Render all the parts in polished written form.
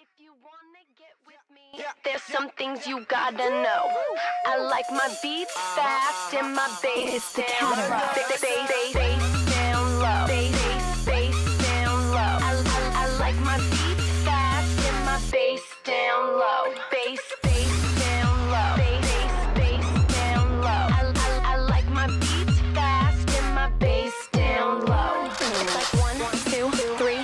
If you wanna get with me, there's some things you gotta know. I like my beats fast and my bass down low. Bass down low. Bass down low. I like my beats fast and my bass down low. Bass down low. Bass down low. I like my beats fast and my bass down low. It's like 1, 2, 3.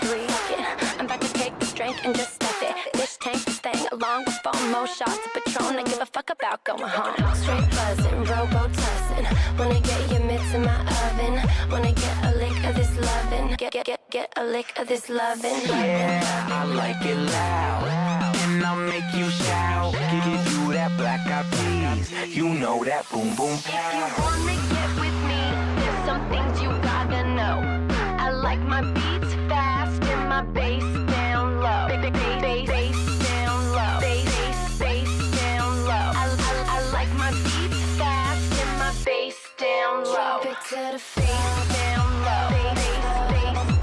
I'm about to take this drink and just step it. This tank is staying along with 4 more shots of Patron. I give a fuck about going home. Straight buzzing, robo-tussing. Wanna get your mitts in my oven. Wanna get a lick of this lovin'. Get a lick of this lovin'. Yeah, I like it loud, and I'll make you shout. Give you that black eyed peas, you know that boom boom pow. If you wanna get with me, there's some things you gotta know. I like my beats fast and my bass down low. Bass down low. Bass down low. I like my beats fast and my bass down low. Drop it to the face down low. Bass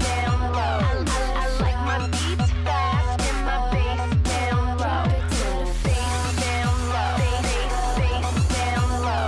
down low. I like my beats fast and my bass down low. Drop it to the face down low. Bass down low.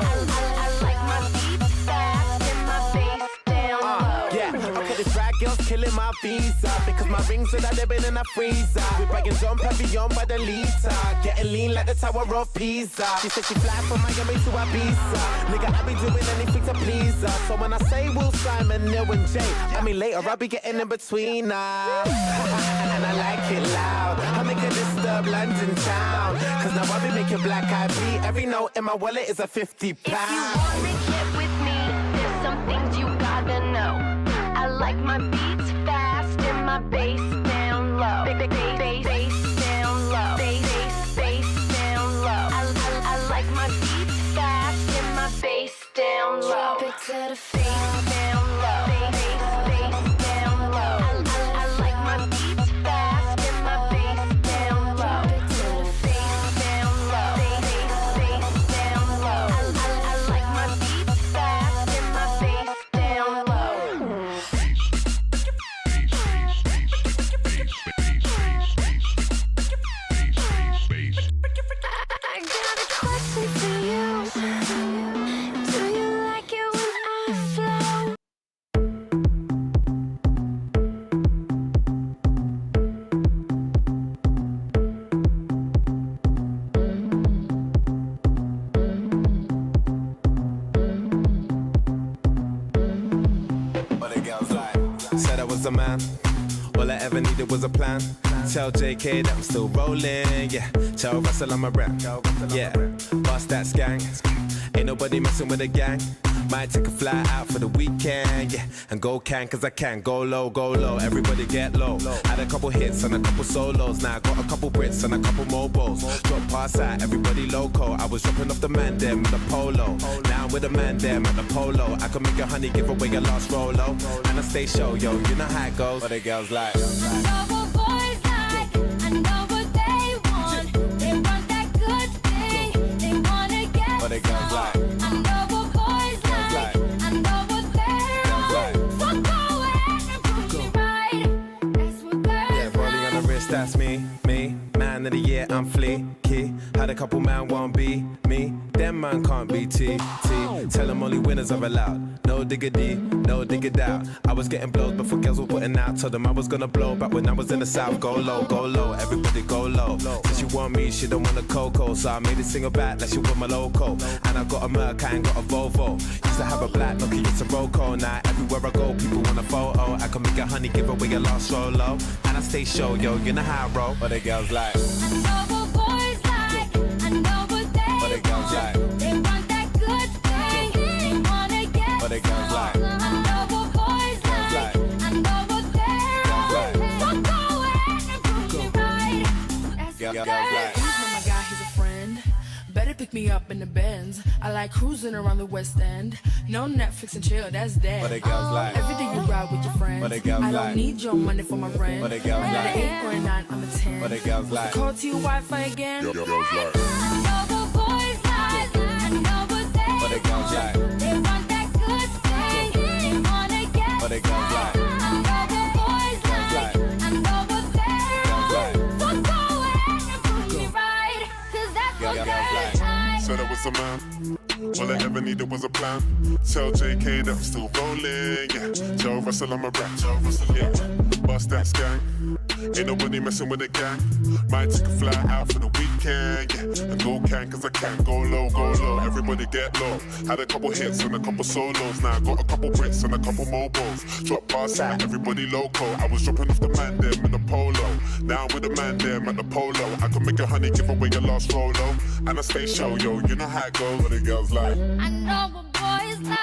I like my beats fast and my bass down low. Yeah, okay, this rag girl's killing my visa because my rings are they've been in a freezer. We're bagging John Pavillon by the liter, getting lean like the Tower of Pisa. She said she fly from Miami to Ibiza. Nigga, I be doing anything to please her. So when I say Will, Simon, Neil and Jay, I mean later I'll be getting in between her. And I like it loud. I make her disturb London town, cause now I be making black eyed beat. Every note in my wallet is a 50 pound. If you wanna get with me, there's some things you gotta know. I like my beats fast and my bass down low. Bass down low. Bass down low. I like my beats fast and my bass down low. Drop it to the face down low. Bass down low. I like my beats fast and my bass down low. Drop it to the face down low. Bass down low. I like my beats fast and my bass down low. I got a question for you. Do you like it when I flow? What the girls like? Said I was a man. All I ever needed was a plan. Tell JK that I'm still rolling. Yeah. Tell Russell I'm a rap. Yeah. Bust that skank. Ain't nobody messing with a gang. Might take a fly out for the weekend. Yeah. And go cause I can. Go low, go low. Everybody get low. Had a couple hits and a couple solos. Now I got a couple Brits and a couple mobiles. Drop pass out, everybody loco. I was dropping off the man them with a polo. Now I'm with a man them at the polo. I can make a honey give away a lost Rolo. And I stay show, yo, you know how it goes. What the girls like? I know what boys like, I know what they want. They want that good thing, they wanna get What the girls like? I know what boys like, I know what they're on. So go ahead and prove me right. That's what girls Yeah, rolling on the wrist, that's me. Man of the year, I'm fleeky. Had a couple man won't be me. Them man can't be T. Tell them only winners are allowed. No diggity, no diggity out. I was getting blows before girls were putting out. Told them I was gonna blow back when I was in the south. Go low, everybody go low. Said she want me, she don't want a cocoa. So I made it single back like she want my loco. And I got a Merc, I ain't got a Volvo. Used to have a black Nokia, it's a Roco. Now everywhere I go, people want a photo. I can make a honey, give away a lost Rolo. And I stay show, yo, you know how I roll. What the girls like? I know what boys like, I know what they What the girls like? They want that good thing, they wanna get What the girls like? I know what boys like, I know what they're on. So go ahead and prove me right. That's what girls like. He's not my guy, he's a friend. Better pick me up in the Benz. I like cruising around the West End. No Netflix and chill, that's dead. What the girls like? Every day you ride with your friends. What the girls I don't like? need your money for my rent. What the girls I'm like? an 8 or a 9, I'm a 10. What the girls like? Call to your Wi-Fi again. I know what boys like, I know what they What the girls like? They want that good thing, they wanna get What the girls like? I know what boys like, I know what they're on. So go was a man. All I ever needed was a plan. Tell JK that I'm still rolling, yeah. Tell Russell I'm a rap, yeah. Bust that gang. Ain't nobody messing with the gang. Might take a fly out for the weekend, yeah. And go can, cause I can. Go low, go low. Everybody get low. Had a couple hits and a couple solos. Now I got a couple Brits and a couple mobiles. Drop bars out, everybody loco. I was dropping off the man them in the polo. Now I'm with the man them at the polo. I could make 100, give away your last rolo. And I stay show, yo. You know how it goes. What the girls like. I know what boys like.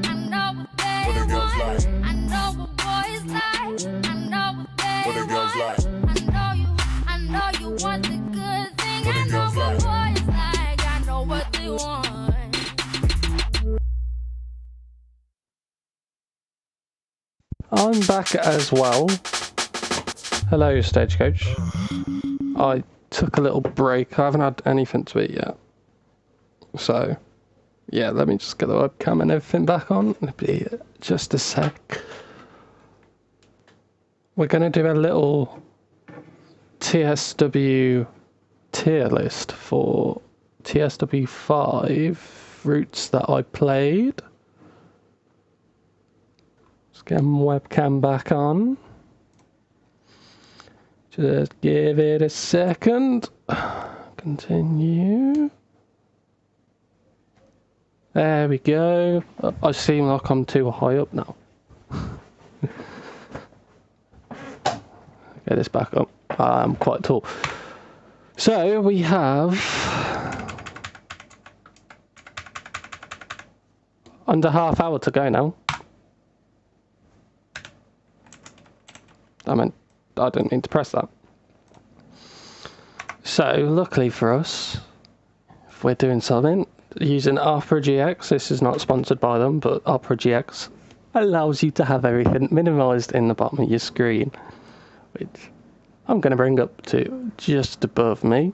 I know what they What the girls want. like. I know what boys like. I know what they What the girls want. like. I know you want the good thing. What the I know girls what like. boys like. I know what they want. I'm back as well. Hello, Stagecoach. I took a little break. I haven't had anything to eat yet. So, yeah, let me just get the webcam and everything back on. It'll be just a sec. We're going to do a little TSW tier list for TSW5 routes that I played. Let's get my webcam back on. Just give it a second. Continue. There we go. I seem like I'm too high up now. Get this back up. I'm quite tall. So we have under half hour to go now. I didn't mean to press that. So luckily for us, if we're doing something using Opera GX, this is not sponsored by them, but Opera GX allows you to have everything minimized in the bottom of your screen, which I'm going to bring up to just above me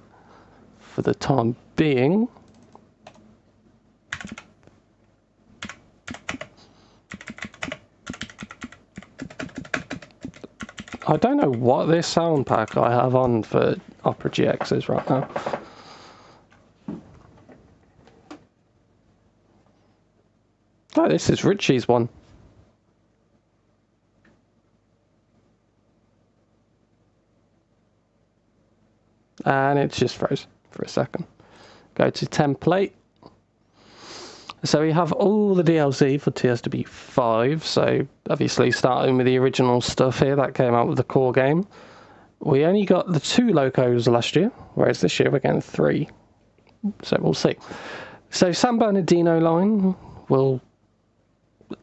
for the time being. I don't know what this sound pack I have on for Opera GX is right now. Oh, this is Richie's one. And it's just froze for a second. Go to template. So we have all the DLC for TSW5, so obviously starting with the original stuff here that came out with the core game. We only got the 2 locos last year, whereas this year we're getting 3. So we'll see. So San Bernardino line will...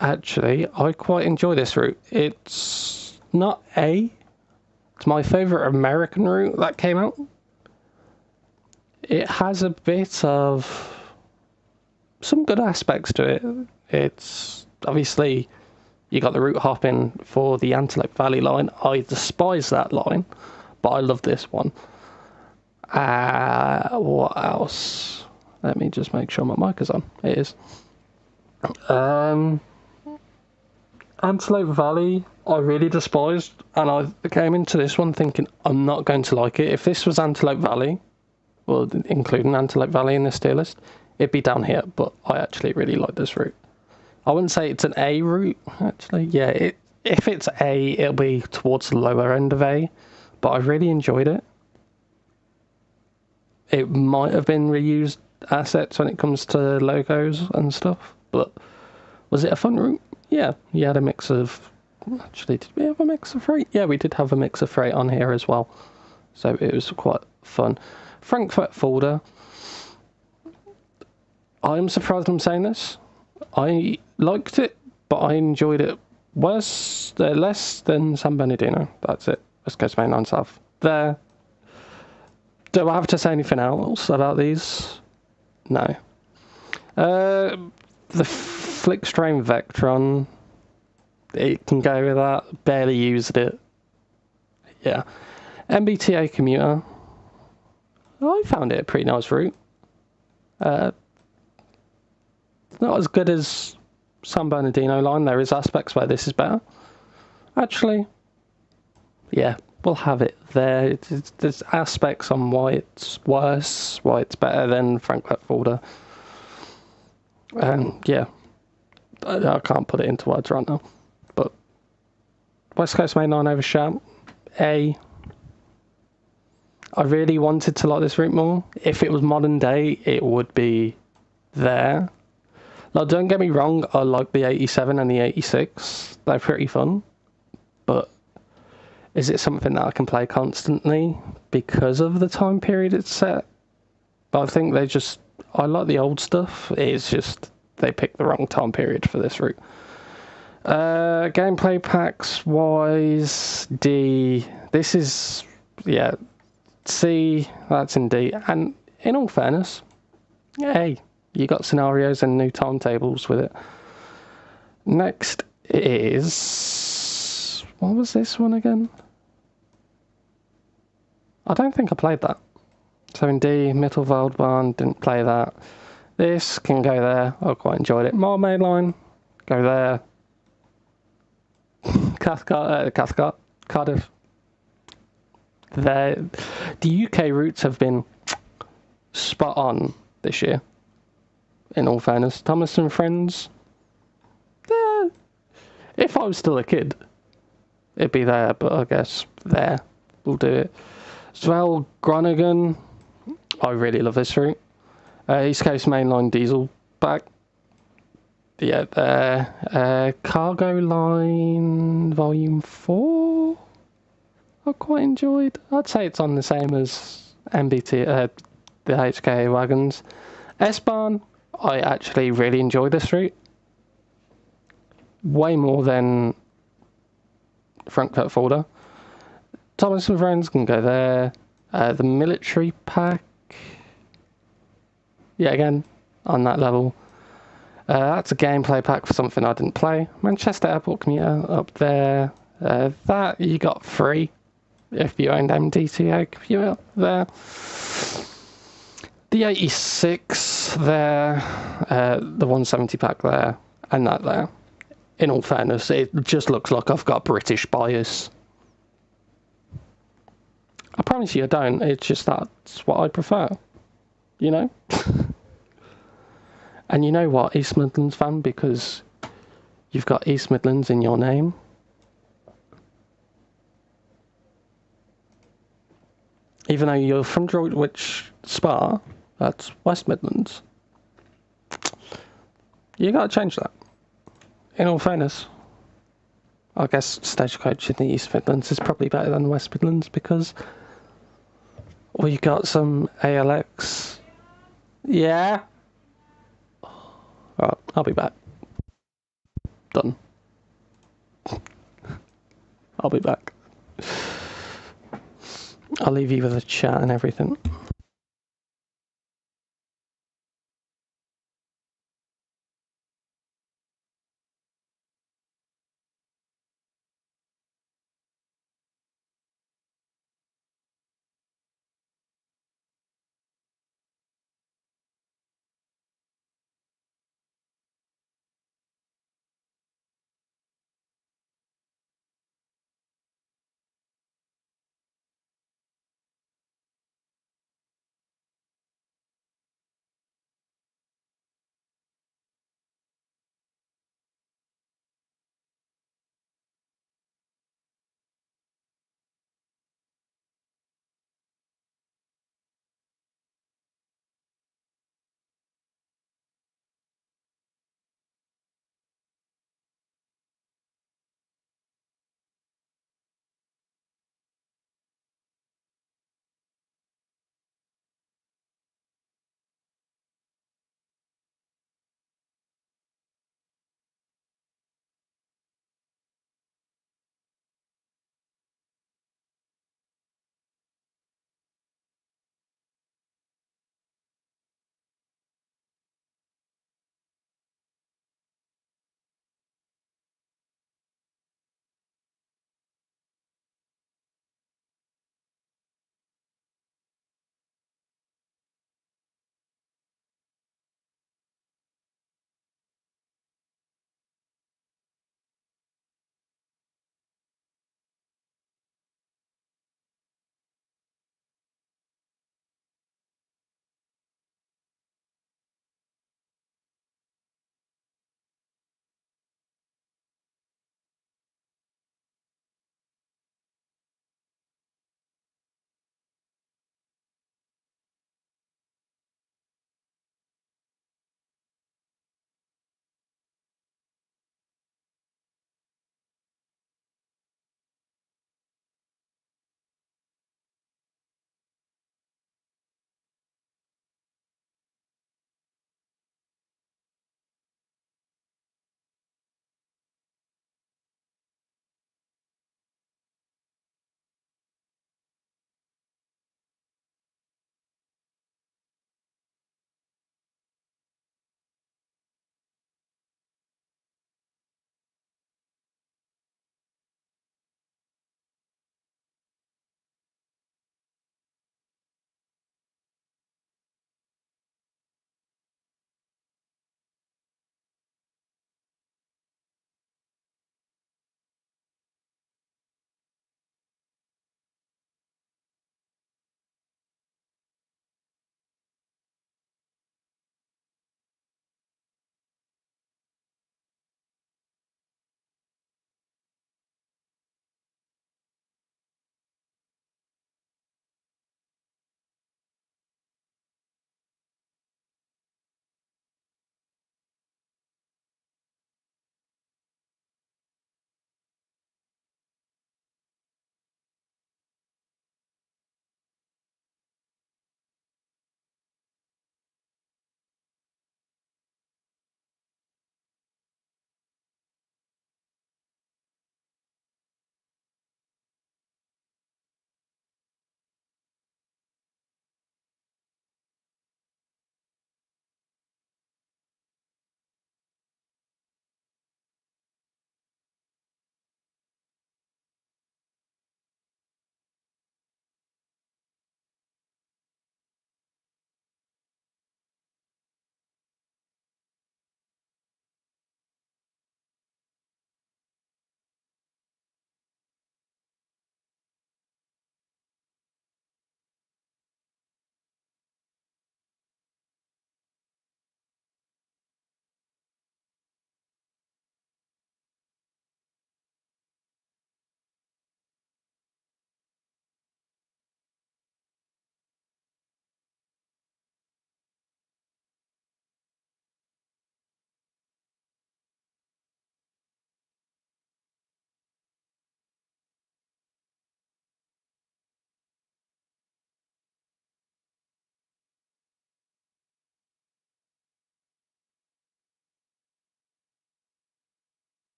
Actually, I quite enjoy this route. It's not A. It's my favourite American route that came out. It has a bit of some good aspects to it. It's obviously you got the route hopping for the Antelope Valley line. I despise that line, but I love this one. What else? Let me just make sure my mic is on. It is. Antelope Valley I really despised, and I came into this one thinking I'm not going to like it. If this was Antelope Valley, well, including Antelope Valley in this tier list, it'd be down here, but I actually really like this route. I wouldn't say it's an A route, actually. Yeah, if it's A, it'll be towards the lower end of A, but I really enjoyed it. It might have been reused assets when it comes to logos and stuff, but was it a fun route? Yeah, you had a mix of... Actually, did we have a mix of freight? Yeah, we did have a mix of freight on here as well, so it was quite fun. Frankfurt Folder. I'm surprised I'm saying this. I liked it, but I enjoyed it less than San Bernardino. That's it. Let's go to mainline south. There. Do I have to say anything else about these? No. The Flickstrain Vectron. It can go with that. Barely used it. Yeah. MBTA Commuter. I found it a pretty nice route. Not as good as San Bernardino line. There is aspects where this is better. Actually, yeah, we'll have it there. There's aspects on why it's worse, why it's better than Frankfurt Folder. And yeah, I can't put it into words right now. But West Coast Main Line over Shout, A. I really wanted to like this route more. If it was modern day, it would be there. Like, don't get me wrong, I like the 87 and the 86. They're pretty fun. But is it something that I can play constantly because of the time period it's set? But I think I like the old stuff. It's just they picked the wrong time period for this route. Gameplay packs wise, D. This is, yeah, C, that's in D. And in all fairness, A, you got scenarios and new timetables with it. Next is, what was this one again? I don't think I played that. So in D, Mittelwaldbahn, didn't play that. This can go there, I quite enjoyed it. More mainline, go there. Cathcart, Cardiff. The UK routes have been spot on this year, in all fairness. Thomas and Friends, if I was still a kid, it'd be there, but I guess there will do it. As well, Groningen, I really love this route. East Coast Mainline Diesel back. Yeah, there. Cargo Line Volume 4, I quite enjoyed. I'd say it's on the same as MBT, the HK wagons. S-Bahn, I actually really enjoy this route. Way more than Frankfurt Forder. Thomas and Friends can go there. The military pack, yeah, again, on that level. That's a gameplay pack for something I didn't play. Manchester Airport Commuter up there. That you got free if you owned MDTA Commuter there. The 86 there. The 170 pack there. And that there. In all fairness, it just looks like I've got British bias. I promise you I don't. It's just that's what I prefer. You know? And you know what, East Midlands fan, because you've got East Midlands in your name. Even though you're from Droitwich Spa, that's West Midlands. You gotta change that. In all fairness, I guess Stagecoach in the East Midlands is probably better than West Midlands because we got some ALX. Yeah. Alright, I'll be back. Done. I'll be back. I'll leave you with a chat and everything.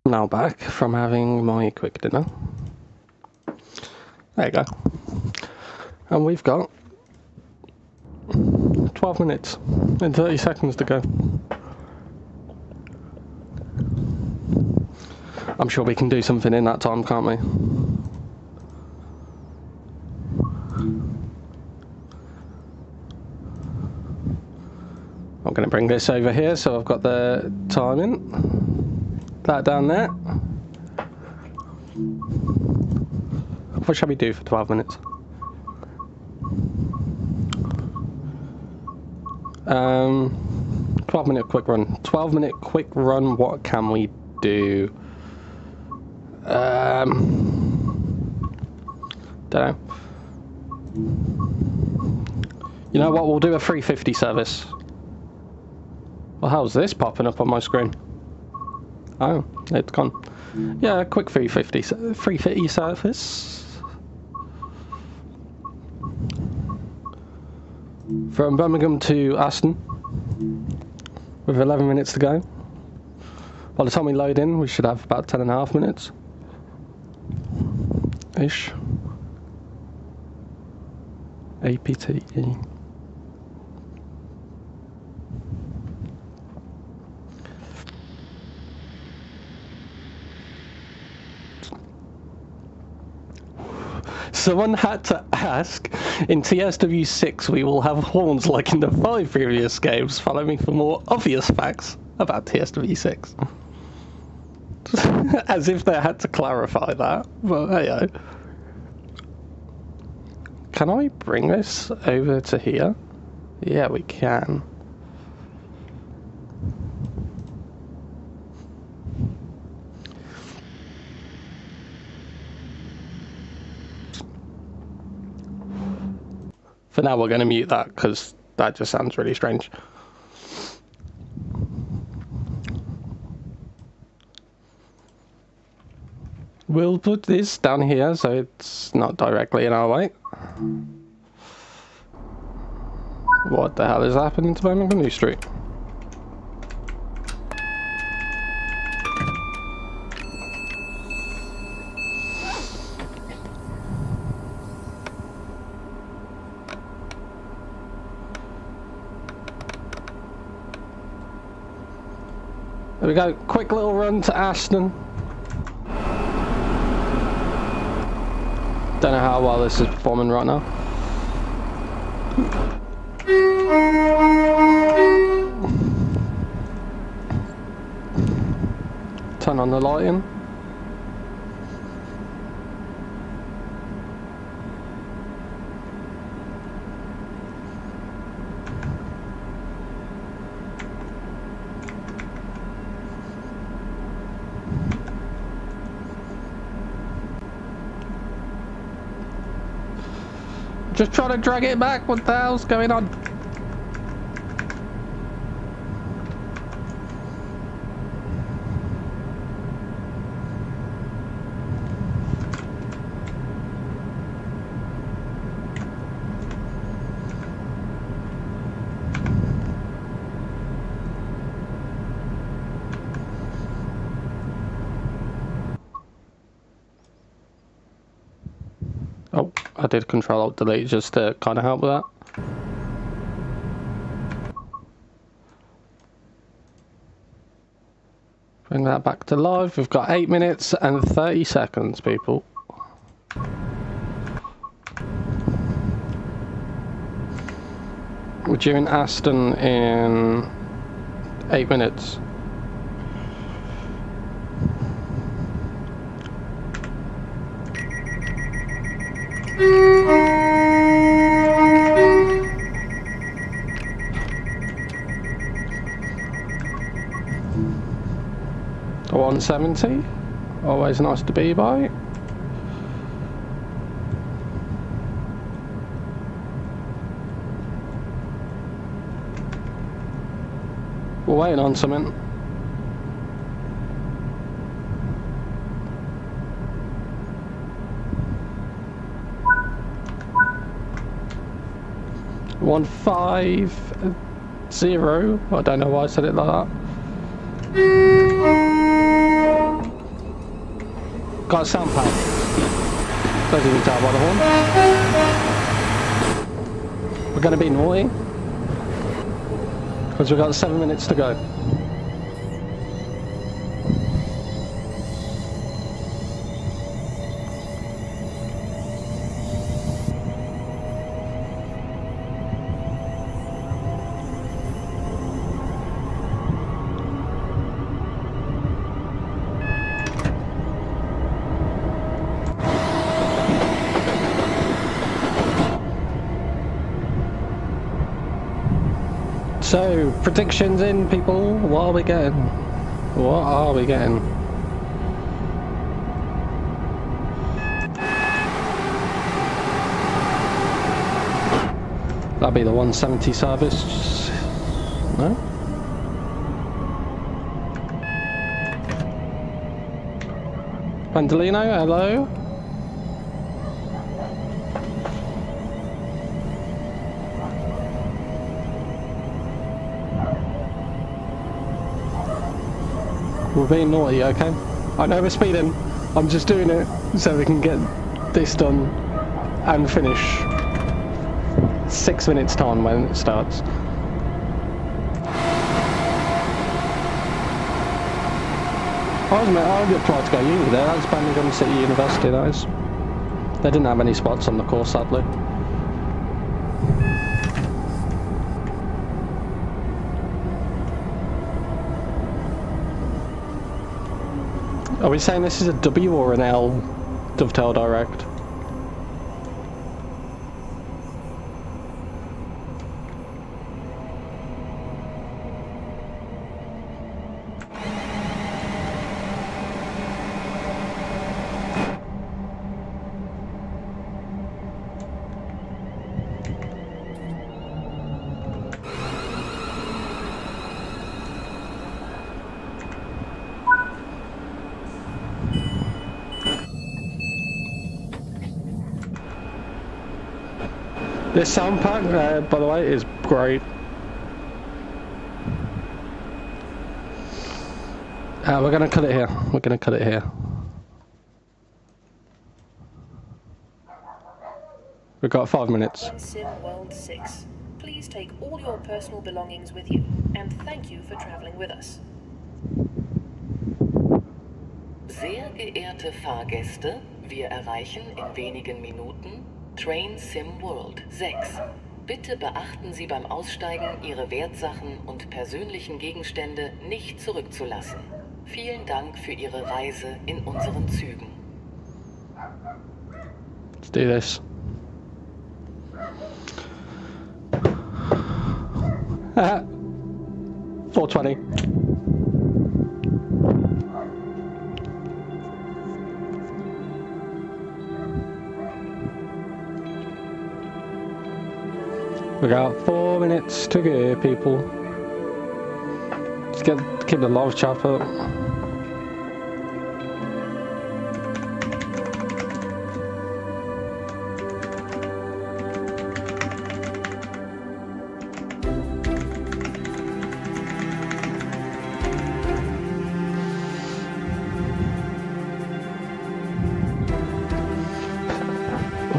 now back from having my quick dinner. There you go. And we've got 12 minutes and 30 seconds to go. I'm sure we can do something in that time, can't we? I'm going to bring this over here so I've got the timing. That down there. What shall we do for 12 minutes? 12-minute quick run. 12-minute quick run, what can we do? Don't know. You know what, we'll do a 350 service. Well, how's this popping up on my screen? Oh, it's gone. Yeah, quick 350 service. From Birmingham to Aston, with 11 minutes to go. By the time we load in, we should have about 10.5 minutes. Ish. APT. Someone had to ask, in TSW6 we will have horns like in the 5 previous games. Follow me for more obvious facts about TSW6. As if they had to clarify that, but hey. Can I bring this over to here? Yeah, we can. For now, we're going to mute that because that just sounds really strange. We'll put this down here so it's not directly in our way. What the hell is happening to Birmingham New Street? There we go, quick little run to Aston. Don't know how well this is performing right now. Turn on the lighting. Just trying to drag it back, what the hell's going on? Oh, I did Control-Alt-Delete just to kind of help with that. Bring that back to live. We've got 8 minutes and 30 seconds, people. We're due in Aston in 8 minutes. The 170, always nice to be by. We're waiting on something. One 5-0. I don't know why I said it like that. Got a sound pack. Don't even tell by the horn. We're going to be naughty. Because we've got 7 minutes to go. So, predictions in, people. What are we getting? What are we getting? That'll be the 170 service. No? Pandolino, hello? We're being naughty, okay? I know we're speeding. I'm just doing it so we can get this done and finish 6 minutes time when it starts. I applied to go uni there. That was Birmingham City University, that is. They didn't have any spots on the course, sadly. Are we saying this is a W or an L Dovetail Direct? This sound pack, by the way, is great. We're going to cut it here. We're going to cut it here. We've got 5 minutes. Sim World 6. Please take all your personal belongings with you, and thank you for traveling with us. Sehr geehrte Fahrgäste, wir erreichen in wenigen Minuten Train Sim World 6. Bitte beachten Sie beim Aussteigen, Ihre Wertsachen und persönlichen Gegenstände nicht zurückzulassen. Vielen Dank für Ihre Reise in unseren Zügen. Let's do this. 420. We got 4 minutes to go, people. Let's keep the live chat up.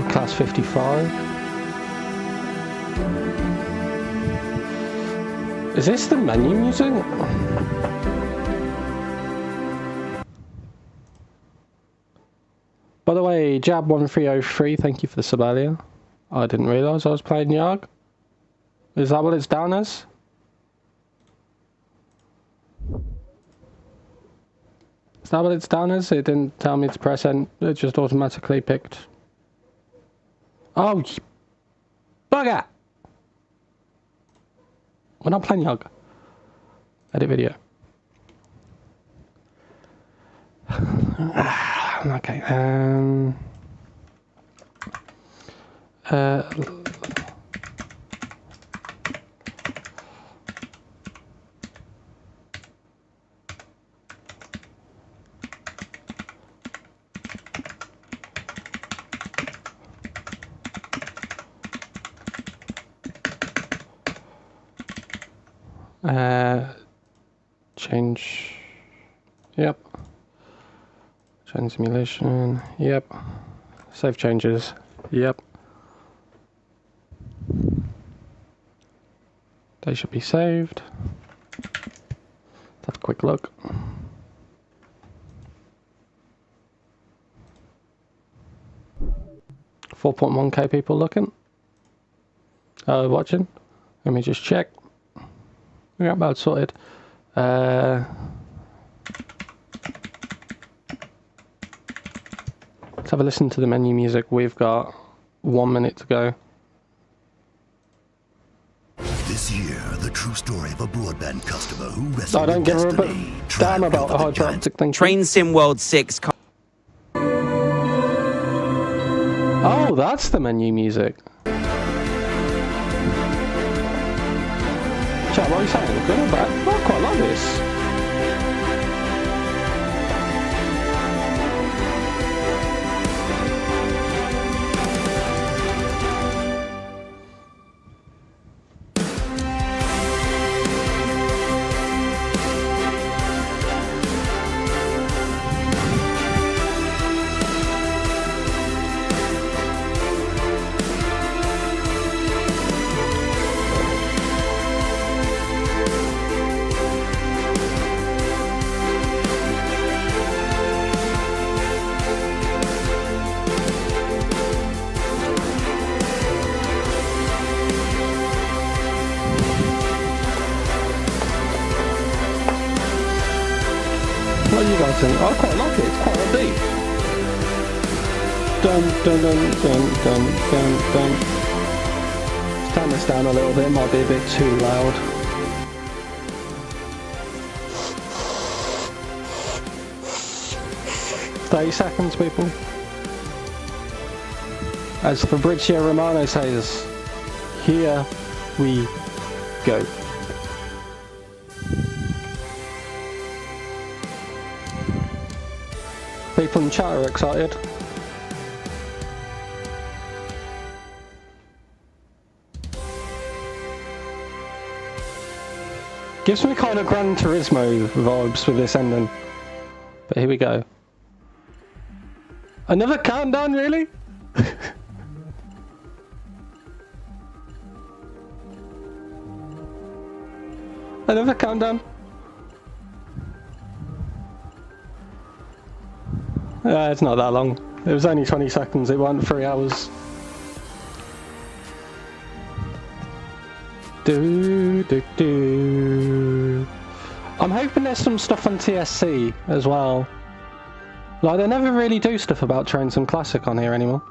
Class 55. Is this the menu music? By the way, Jab1303, thank you for the sub earlier. I didn't realise I was playing Yarg. Is that what it's down as? Is that what it's down as? It didn't tell me to press N, it just automatically picked. Oh, bugger! We're not playing Yarg. Edit video. Okay. Change. Yep. Train simulation. Yep. Save changes. Yep. They should be saved. Let's have a quick look. $4.1k people looking. Watching. Let me just check. We're about sorted. Let's have a listen to the menu music. We've got 1 minute to go. This year, the true story of a broadband customer who wrestled I don't give a destiny, damn about triumphed over hard the giant optic thing. Train Sim World 6. Oh, that's the menu music. Chat, what are you saying? Good or bad? I quite like this. What do you guys think? I quite like it, it's quite upbeat. Dun dun dun dun dun dun dun. Let's turn this down a little bit, it might be a bit too loud. $30 people. As Fabrizio Romano says, here we go. People in chat are excited. Gives me kind of Gran Turismo vibes with this ending. But here we go. Another countdown, really? Another countdown? It's not that long. It was only 20 seconds, it wasn't 3 hours. I'm hoping there's some stuff on TSC as well. Like, they never really do stuff about Train Sim Classic on here anymore.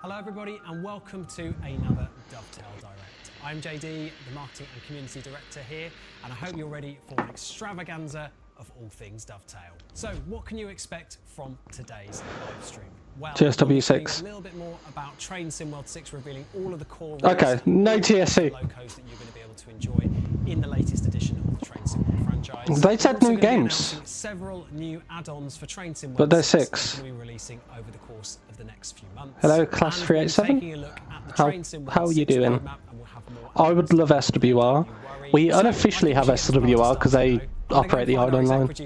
Hello everybody and welcome to another Dovetail Direct. I'm JD, the Marketing and Community Director here, and I hope you're ready for an extravaganza of all things Dovetail. So what can you expect from today's live stream? Well, TSW6. a little bit more about Train Sim World 6, revealing all of the core okay, no TSC. locos that you're going to be able to enjoy in the latest edition of the Train Sim World franchise. They said new games. Several new add-ons for Train Sim World, but there's 6. Will be releasing over the course of the next few months. Hello, Class 387. How are you doing? I would love SWR. We unofficially have SWR because they operate the island line. But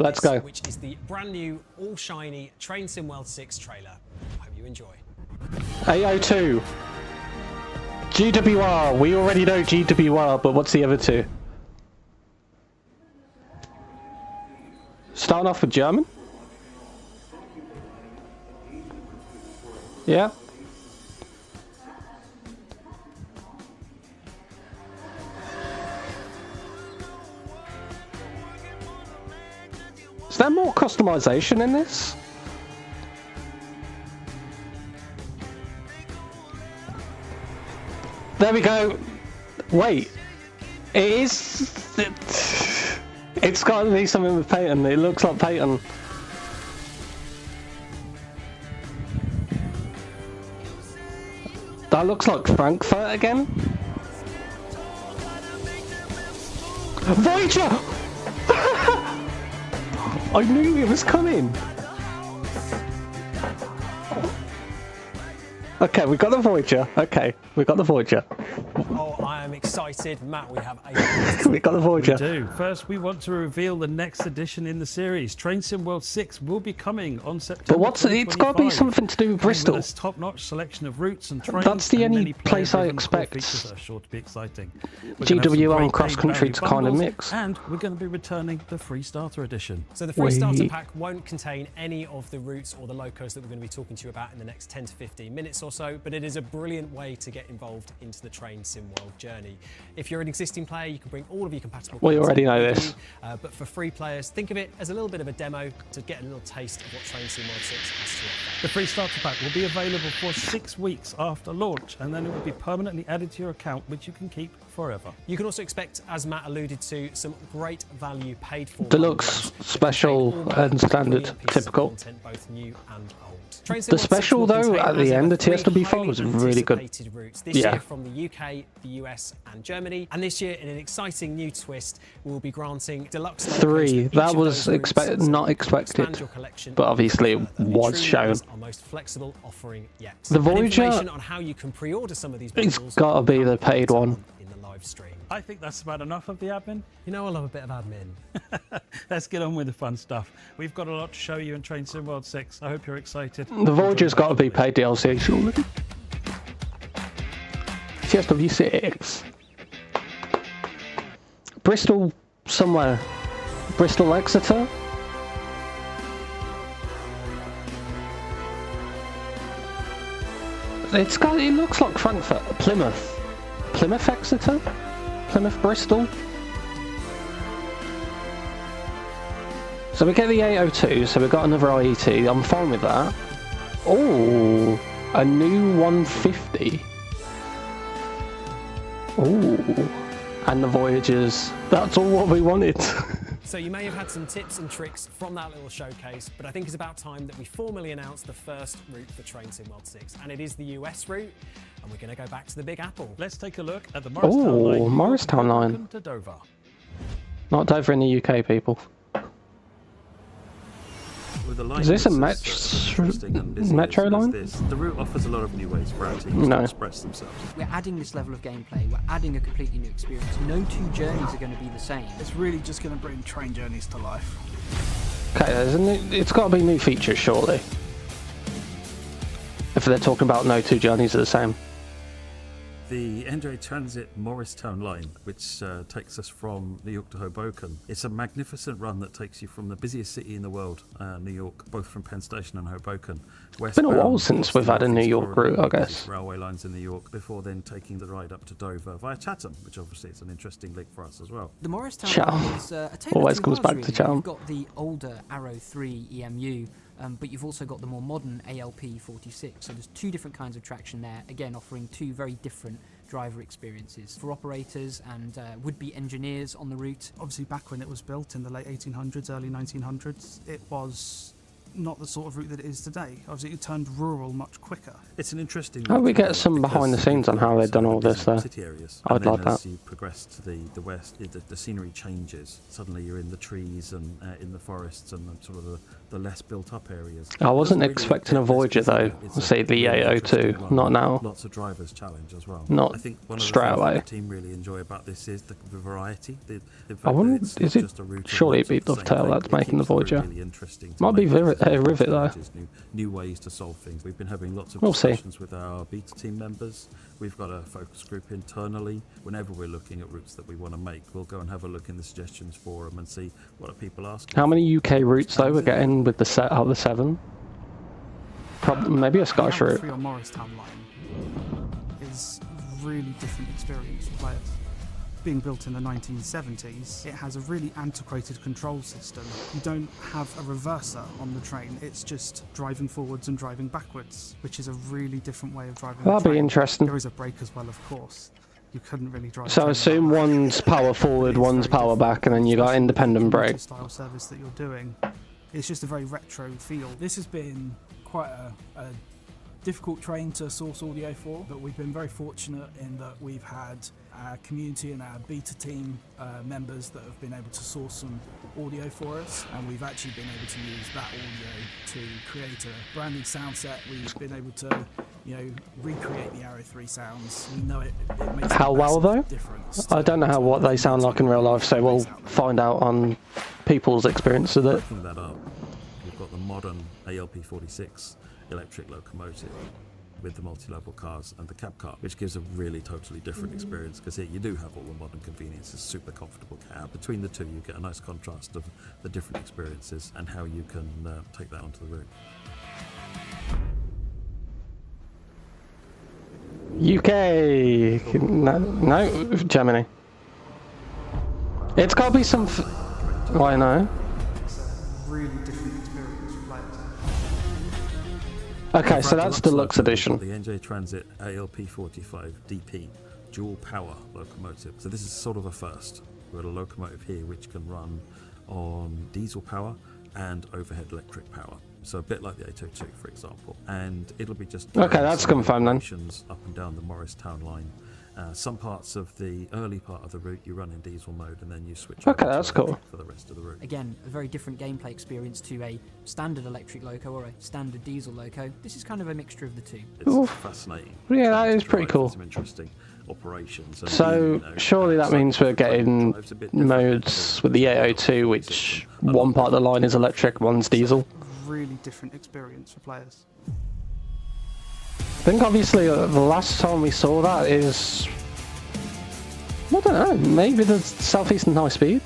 let's go. Which is the brand new, all shiny Train Sim World 6 trailer. I hope you enjoy. 802. GWR. We already know GWR, but what's the other two? Starting off with German. Yeah. Is there more customization in this? There we go. Wait. It is... It's got to be something with Peyton. It looks like Peyton. That looks like Frankfurt again. Voyager! I knew it was coming. Okay, we got the Voyager. Okay, we got the Voyager. Oh, I am excited excited. Matt, we have a... We got the Voyager. We do. First, we want to reveal the next edition in the series. Train Sim World 6 will be coming on September. But it's got to be something to do with Bristol. With a top-notch selection of routes and trains. That's the only place I expect sure to be exciting. GWO and cross country to kind of mix. And we're going to be returning the free starter edition. So the free starter pack won't contain any of the routes or the locos that we're going to be talking to you about in the next 10 to 15 minutes or so, but it is a brilliant way to get involved into the Train Sim World journey. If you're an existing player, you can bring all of your compatible. We already know this. But for free players, think of it as a little bit of a demo to get a little taste of what Train Sim World 6 has to offer. The free starter pack will be available for 6 weeks after launch, and then it will be permanently added to your account, which you can keep forever. You can also expect, as Matt alluded to, some great value paid for. Deluxe, special, and standard, typical. Content, both new and old. The special, though, at the end of TSW4 was really good. This year from the UK, the US, and Germany. And this year, in an exciting new twist, we will be granting deluxe 3. That was not expected, but obviously it was shown. Our most flexible offering yet. The Voyager, on how you can pre-order some of these bundles, it's got to be the paid one. In the live stream. I think that's about enough of the admin. You know I love a bit of admin. Let's get on with the fun stuff. We've got a lot to show you in Train Sim World 6. I hope you're excited. The Voyager's got to be paid DLC, surely. TSW6. Bristol somewhere. Bristol Exeter? It looks like Frankfurt. Plymouth. Plymouth Exeter? Plymouth Bristol? So we get the 802, so we've got another IET. I'm fine with that. Oh, a new 150. Oh, and the Voyagers. That's all what we wanted. So you may have had some tips and tricks from that little showcase, but I think it's about time that we formally announce the first route for Train Sim World 6, and it is the US route, and we're going to go back to the Big Apple. Let's take a look at the Morristown line. Oh, Morristown line. Welcome to Dover. Not Dover in the UK, people. With a line Is this a metro line? The route offers a lot of new ways for our teams to express themselves. We're adding this level of gameplay, we're adding a completely new experience. No two journeys are going to be the same. It's really just going to bring train journeys to life. Okay, it's got to be new features, surely. If they're talking about no two journeys are the same. The NJ Transit Morristown line, which takes us from New York to Hoboken. It's a magnificent run that takes you from the busiest city in the world, New York, both from Penn Station and Hoboken. It's been a while since we've had a New York route, I guess. Railway lines in New York, before then taking the ride up to Dover via Chatham, which obviously is an interesting link for us as well. The Morristown line is a tale always of two comes halves, back really. to Chatham. You've got the older Arrow 3 EMU, but you've also got the more modern ALP 46. So there's two different kinds of traction there, again offering two very different driver experiences for operators and would-be engineers on the route. Obviously back when it was built in the late 1800s, early 1900s, it was not the sort of route that it is today. Obviously it turned rural much quicker. It's an interesting... How do we get some behind the scenes on how they've done all this there? I'd like that. As you progress to the west, the scenery changes. Suddenly you're in the trees and in the forests and sort of the less built up areas. I wasn't expecting a Voyager though, say the 802, not now. Lots of drivers challenge as well. Not I think one of straight the things away. that the team really enjoy about this is the variety. The fact I wonder, that is it, surely it'd be Dovetail that's making the Voyager. Might be Rivet though. New ways to solve things. We've been having lots of We'll see. discussions with our beta team members. We've got a focus group internally. Whenever we're looking at routes that we want to make, we'll go and have a look in the suggestions forum and see what are people asking. How many UK routes though we're getting with the set out of the 7? Maybe a Scottish route. The Morristown line is really different experience for players. Being built in the 1970s, it has a really antiquated control system. You don't have a reverser on the train, it's just driving forwards and driving backwards, which is a really different way of driving the That'd train. be interesting. There is a brake as well, of course. You couldn't really drive. So I assume one's power forward, one's power back, and then you got independent brake. Style service that you're doing. It's just a very retro feel. This has been quite a difficult train to source audio for, but we've been very fortunate in that we've had our community and our beta team members that have been able to source some audio for us, and we've actually been able to use that audio to create a brand new sound set. We've been able to recreate the Arrow 3 sounds. We know it makes How a well though? difference. I don't know what they sound like in real life, so we'll find out on people's experience with it. Backing that up, we've got the modern ALP46 electric locomotive with the multi-level cars and the cab car, which gives a really totally different experience, because here you do have all the modern conveniences, super comfortable cab. Between the two you get a nice contrast of the different experiences and how you can take that onto the route. UK, no, Germany. It's got to be some. Why no? It's a really different experience for players. Okay, so that's deluxe edition. The NJ Transit ALP45 DP dual power locomotive. So this is sort of a first. We've got a locomotive here which can run on diesel power and overhead electric power. So a bit like the 802, for example. And it'll be just okay, that's confirmed then. Up and down the Morristown line. Some parts of the early part of the route you run in diesel mode, and then you switch. Okay, that's cool. For the rest of the route. Again, a very different gameplay experience to a standard electric loco or a standard diesel loco. This is kind of a mixture of the two. It's fascinating. Yeah, that is pretty cool. Some interesting operations. And so surely that means we're getting modes with the 802, which one part of the line is electric, one's diesel. Really different experience for players. I think obviously the last time we saw that is, I don't know, maybe the Southeastern High Speed?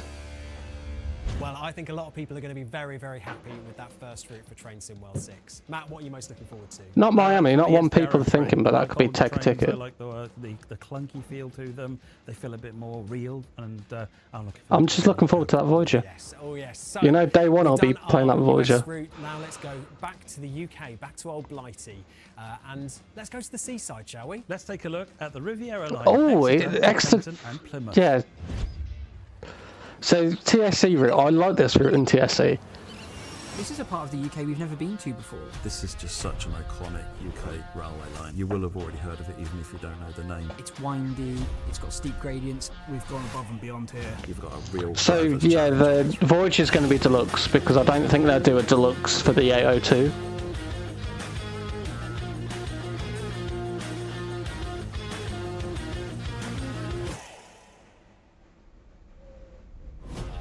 Well, I think a lot of people are going to be very, very happy with that first route for Train Sim World 6. Matt, what are you most looking forward to? Not Miami, not one people are thinking, but that could be take a ticket. I like the clunky feel to them. They feel a bit more real, and I'm just looking forward to that Voyager. Yes. Oh yes. So you know, day one I'll be playing that Voyager. Route. Now let's go back to the UK, back to old Blighty, and let's go to the seaside, shall we? Let's take a look at the Riviera line. Oh, Exeter and Plymouth. Yeah. So TSC route, I like this route in TSC. This is a part of the UK we've never been to before. This is just such an iconic UK railway line. You will have already heard of it even if you don't know the name. It's windy, it's got steep gradients. We've gone above and beyond here. You've got a real... So yeah, the Voyager's going to be deluxe, because I don't think they'll do a deluxe for the 802.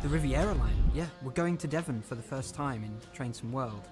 The Riviera line, yeah, we're going to Devon for the first time in Train Sim World.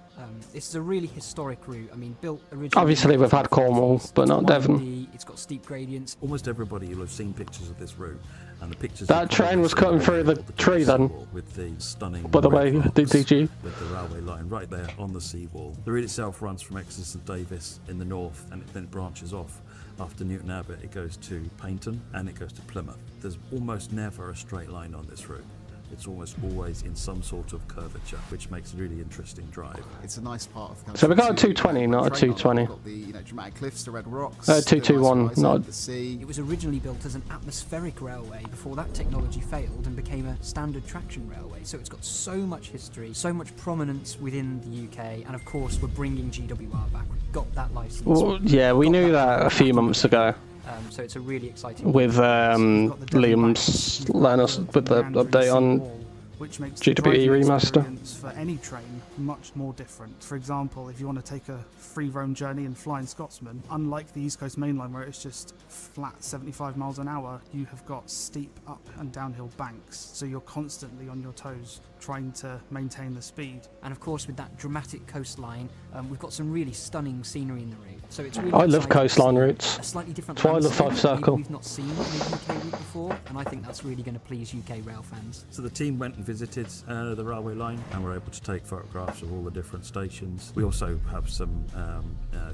This is a really historic route. I mean, built originally... Obviously we've had Cornwall, but not Devon. It's got steep gradients. Almost everybody will have seen pictures of this route, and the pictures... That train was cutting through the tree then. With the stunning... By the way, DTG. With the railway line right there on the seawall. The route itself runs from Exeter St Davis in the north, and then it branches off. After Newton Abbot, it goes to Paignton, and it goes to Plymouth. There's almost never a straight line on this route. It's almost always in some sort of curvature, which makes a really interesting drive. It's a nice part of the So we got a 220, not a 220. Got the dramatic cliffs, the red rocks. 221, not. The sea. It was originally built as an atmospheric railway before that technology failed and became a standard traction railway. So it's got so much history, so much prominence within the UK, and of course we're bringing GWR back. We've got that license. Well, yeah, we knew that a few months ago. So it's a really exciting... With Liam's letting us with the update on which makes GWE remaster. For any train much more different. For example, if you want to take a free roam journey in Flying Scotsman, unlike the East Coast Main Line where it's just flat 75 miles an hour, you have got steep up and downhill banks, so you're constantly on your toes trying to maintain the speed. And of course with that dramatic coastline, we've got some really stunning scenery in the route. So it's really I love coastline routes. A slightly different That's why I love Five Circle. We've not seen in a UK route before, and I think that's really going to please UK rail fans. So the team went and visited the railway line, and were able to take photographs of all the different stations. We also have some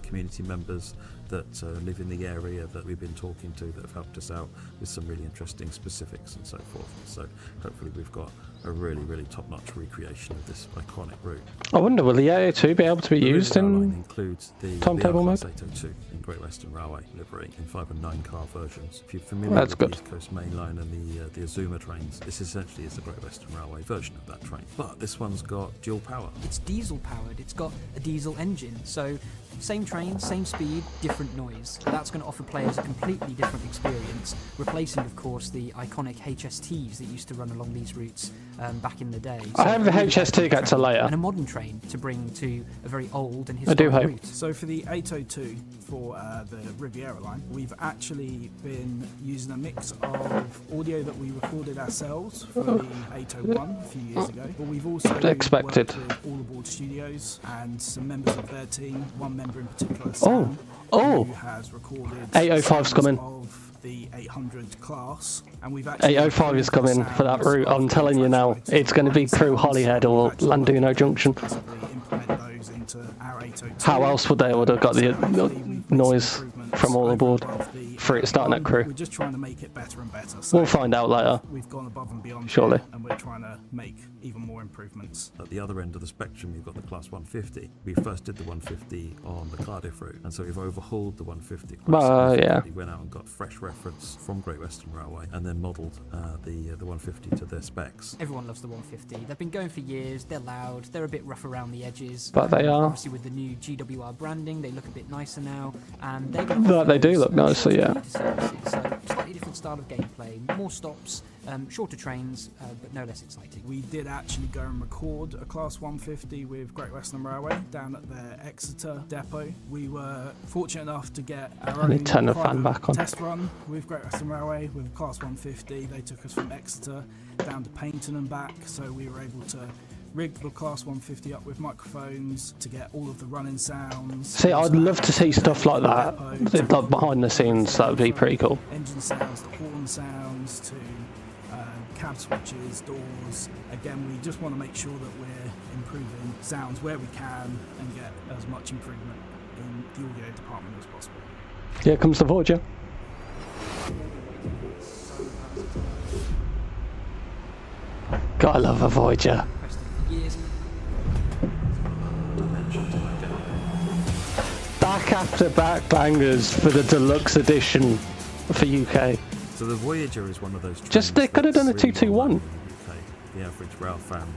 community members that live in the area that we've been talking to that have helped us out with some really interesting specifics and so forth. So hopefully we've got a really, really top-notch recreation of this iconic route. I wonder, will the 802 be able to be used in includes the timetable mode? 802 in Great Western Railway livery in 5 and 9 car versions. If you're familiar with the East Coast Main Line and the Azuma trains, this essentially is the Great Western Railway version of that train. But this one's got dual power. It's diesel powered. It's got a diesel engine. So same train, same speed, different different noise. That's going to offer players a completely different experience, replacing, of course, the iconic HSTs that used to run along these routes back in the day. I hope the HST gets a later. And a modern train to bring to a very old and I do historic hope. route. So for the 802 for the Riviera line, we've actually been using a mix of audio that we recorded ourselves for the 801 a few years ago, but we've also Expected. worked with All Aboard Studios and some members of their team, one member in particular, Sam, who has recorded 805's coming. of the 800 class, and we've actually 805 is coming for that route. I'm telling you now, it's going to be through Holyhead or Landino Junction. How else would they would have got the noise from All Aboard for it starting at Crew? We're just trying to make it better and better. So We'll find out later. We've gone above and beyond, Surely. here, and we're trying to make even more improvements. At the other end of the spectrum, you've got the Class 150. We first did the 150 on the Cardiff route, and so we've overhauled the 150. Yeah. We went out and got fresh reference from Great Western Railway, and then modelled the 150 to their specs. Everyone loves the 150. They've been going for years. They're loud. They're a bit rough around the edges. But they are. Obviously, with the new GWR branding, they look a bit nicer now. And they They do look nicer, yeah. So slightly different style of gameplay, more stops, shorter trains, but no less exciting. We did actually go and record a Class 150 with Great Western Railway down at their Exeter depot. We were fortunate enough to get our I need own to turn the fan private back on. test run with Great Western Railway with Class 150. They took us from Exeter down to Paignton and back, so we were able to rig the Class 150 up with microphones to get all of the running sounds. See, I'd love to see stuff like that, like behind the scenes. That would be pretty cool. Engine sounds to horn sounds to cab switches, doors. Again, we just want to make sure that we're improving sounds where we can and get as much improvement in the audio department as possible. Here comes the Voyager. God, I love a Voyager. Back after back bangers for the deluxe edition for UK. So the Voyager is one of those. Just they could have done a 221. The average rail fan.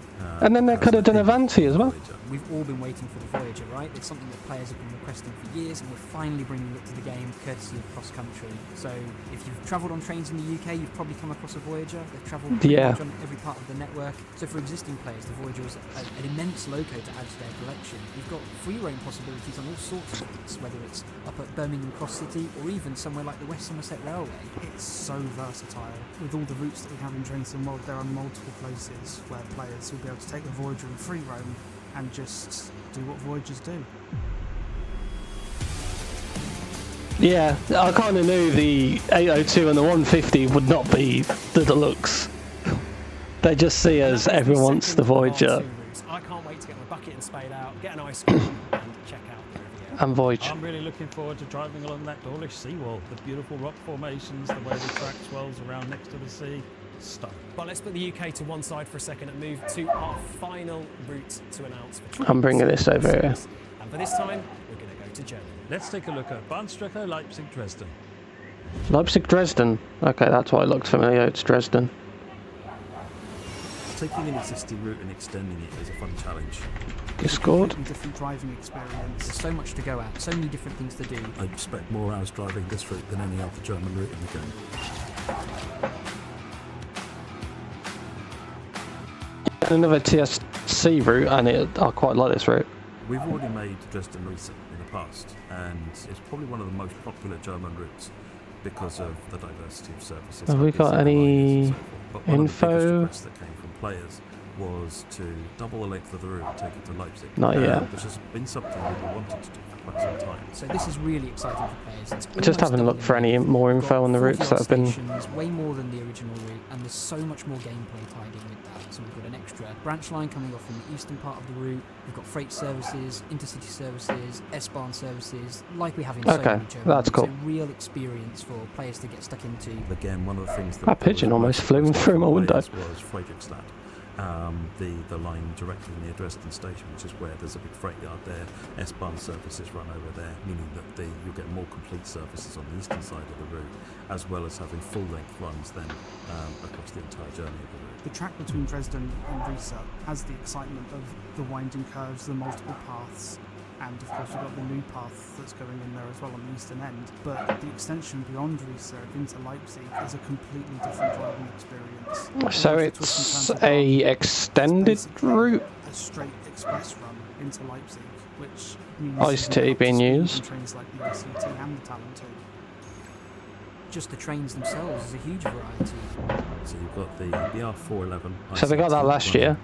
And then they could have done Avanti as well. We've all been waiting for the Voyager, right? It's something that players have been requesting for years, and we're finally bringing it to the game, courtesy of Cross Country. So if you've travelled on trains in the UK, you've probably come across a Voyager. They've travelled pretty much on every part of the network. So for existing players, the Voyager is an immense loco to add to their collection. You've got free roam possibilities on all sorts of routes, whether it's up at Birmingham Cross City or even somewhere like the West Somerset Railway. It's so versatile. With all the routes that we have in Train Sim World, there are multiple places where players will be able to take the Voyager in free roam and just do what Voyagers do. Yeah, I kind of knew the 802 and the 150 would not be the deluxe. They just see as everyone wants the Voyager. I can't wait to get my bucket and spade out, get an ice cream and check out the Riviera. And Voyage. I'm really looking forward to driving along that Dawlish seawall. The beautiful rock formations, the way the track swells around next to the sea. Stunning. But let's put the UK to one side for a second and move to our final route to announce for I'm bringing this over here. And for this time, we're going to go to Germany. Let's take a look at Bahnstrecke Leipzig Dresden. Leipzig Dresden. Okay, that's why it looks familiar. It's Dresden. Taking an existing route and extending it is a fun challenge. You scored. Different driving experience. There's so much to go at, so many different things to do. I expect more hours driving this route than any other German route in the game. Another TSC route, and I quite like this route. We've already made Dresden recent in the past, and it's probably one of the most popular German routes because of the diversity of services. Have we got any but one info? Of the biggest requests that came from players was to double the length of the route and take it to Leipzig. Not yet. Which has been something we've wanted to do for quite some time. So this is really exciting for players. It's Just having a look for any more info on the routes that have been. Stations, way more than the original route, and there's so much more gameplay tied in with that. So we've got an extra branch line coming off from the eastern part of the route. We've got freight services, intercity services, S-Bahn services, like we have in so many German that's routes. cool. It's a real experience for players to get stuck into. Again, one of the things That pigeon almost flew through my window. Was Friedrichstadt. The line directly near Dresden station, which is where there's a big freight yard there. S-Bahn services run over there, meaning that you'll get more complete services on the eastern side of the route, as well as having full-length runs then across the entire journey of the route. The track between Dresden and Riesa has the excitement of the winding curves, the multiple paths, and of course we've got the new path that's going in there as well on the eastern end. But the extension beyond Riesa into Leipzig is a completely different driving experience. So it's a extended route? A straight express run into Leipzig, which means Ice-T being used. trains like the ICT and the Talon 2. Just the trains themselves is a huge variety. So you've got the R411. So they got that last year.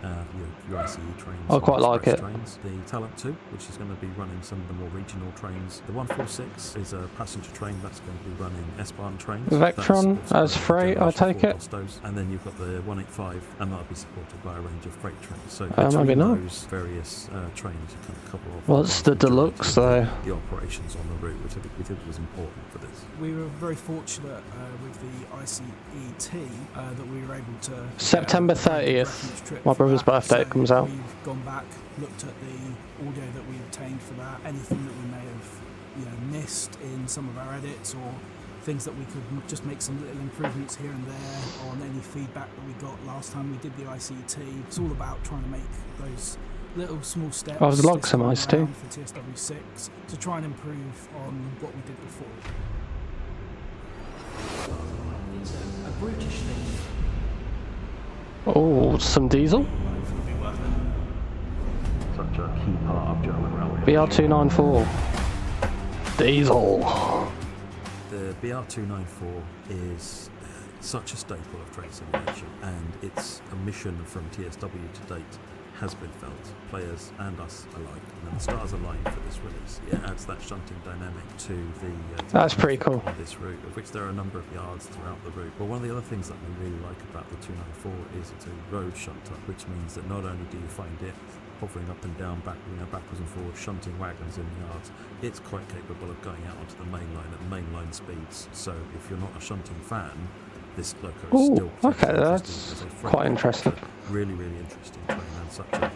Your ICE trains. I quite like it. Trains. The Talent 2, which is going to be running some of the more regional trains. The 146 is a passenger train that's going to be running S-Bahn trains. Vectron as freight, I take it. And then you've got the 185, and that'll be supported by a range of freight trains. So maybe between not. those various trains, you can cover off. What's the deluxe though? The operations on the route, which I think we think was important for this. We were very fortunate with the ICET that we were able to... September 30th, my brother's birthday comes out. We've gone back, looked at the audio that we obtained for that, anything that we may have missed in some of our edits, or things that we could just make some little improvements here and there on any feedback that we got last time we did the ICT. It's all about trying to make those little small steps. I was log some ice too. For TSW6 to try and improve on what we did before. It's a brutish thing. Oh, some diesel? Such a key part of German railway. BR294. Diesel. The BR294 is such a staple of train simulation, and its omission from TSW to date has been felt, players and us alike. And then the stars align for this release. It adds that shunting dynamic to the That's pretty cool. On this route, of which there are a number of yards throughout the route. But one of the other things that we really like about the 294 is it's a road shunter, which means that not only do you find it hovering up and down, backwards and forwards, shunting wagons in the yards, it's quite capable of going out onto the main line at mainline speeds. So if you're not a shunting fan, this loco is still okay, that's quite interesting. Really, really interesting train, and such a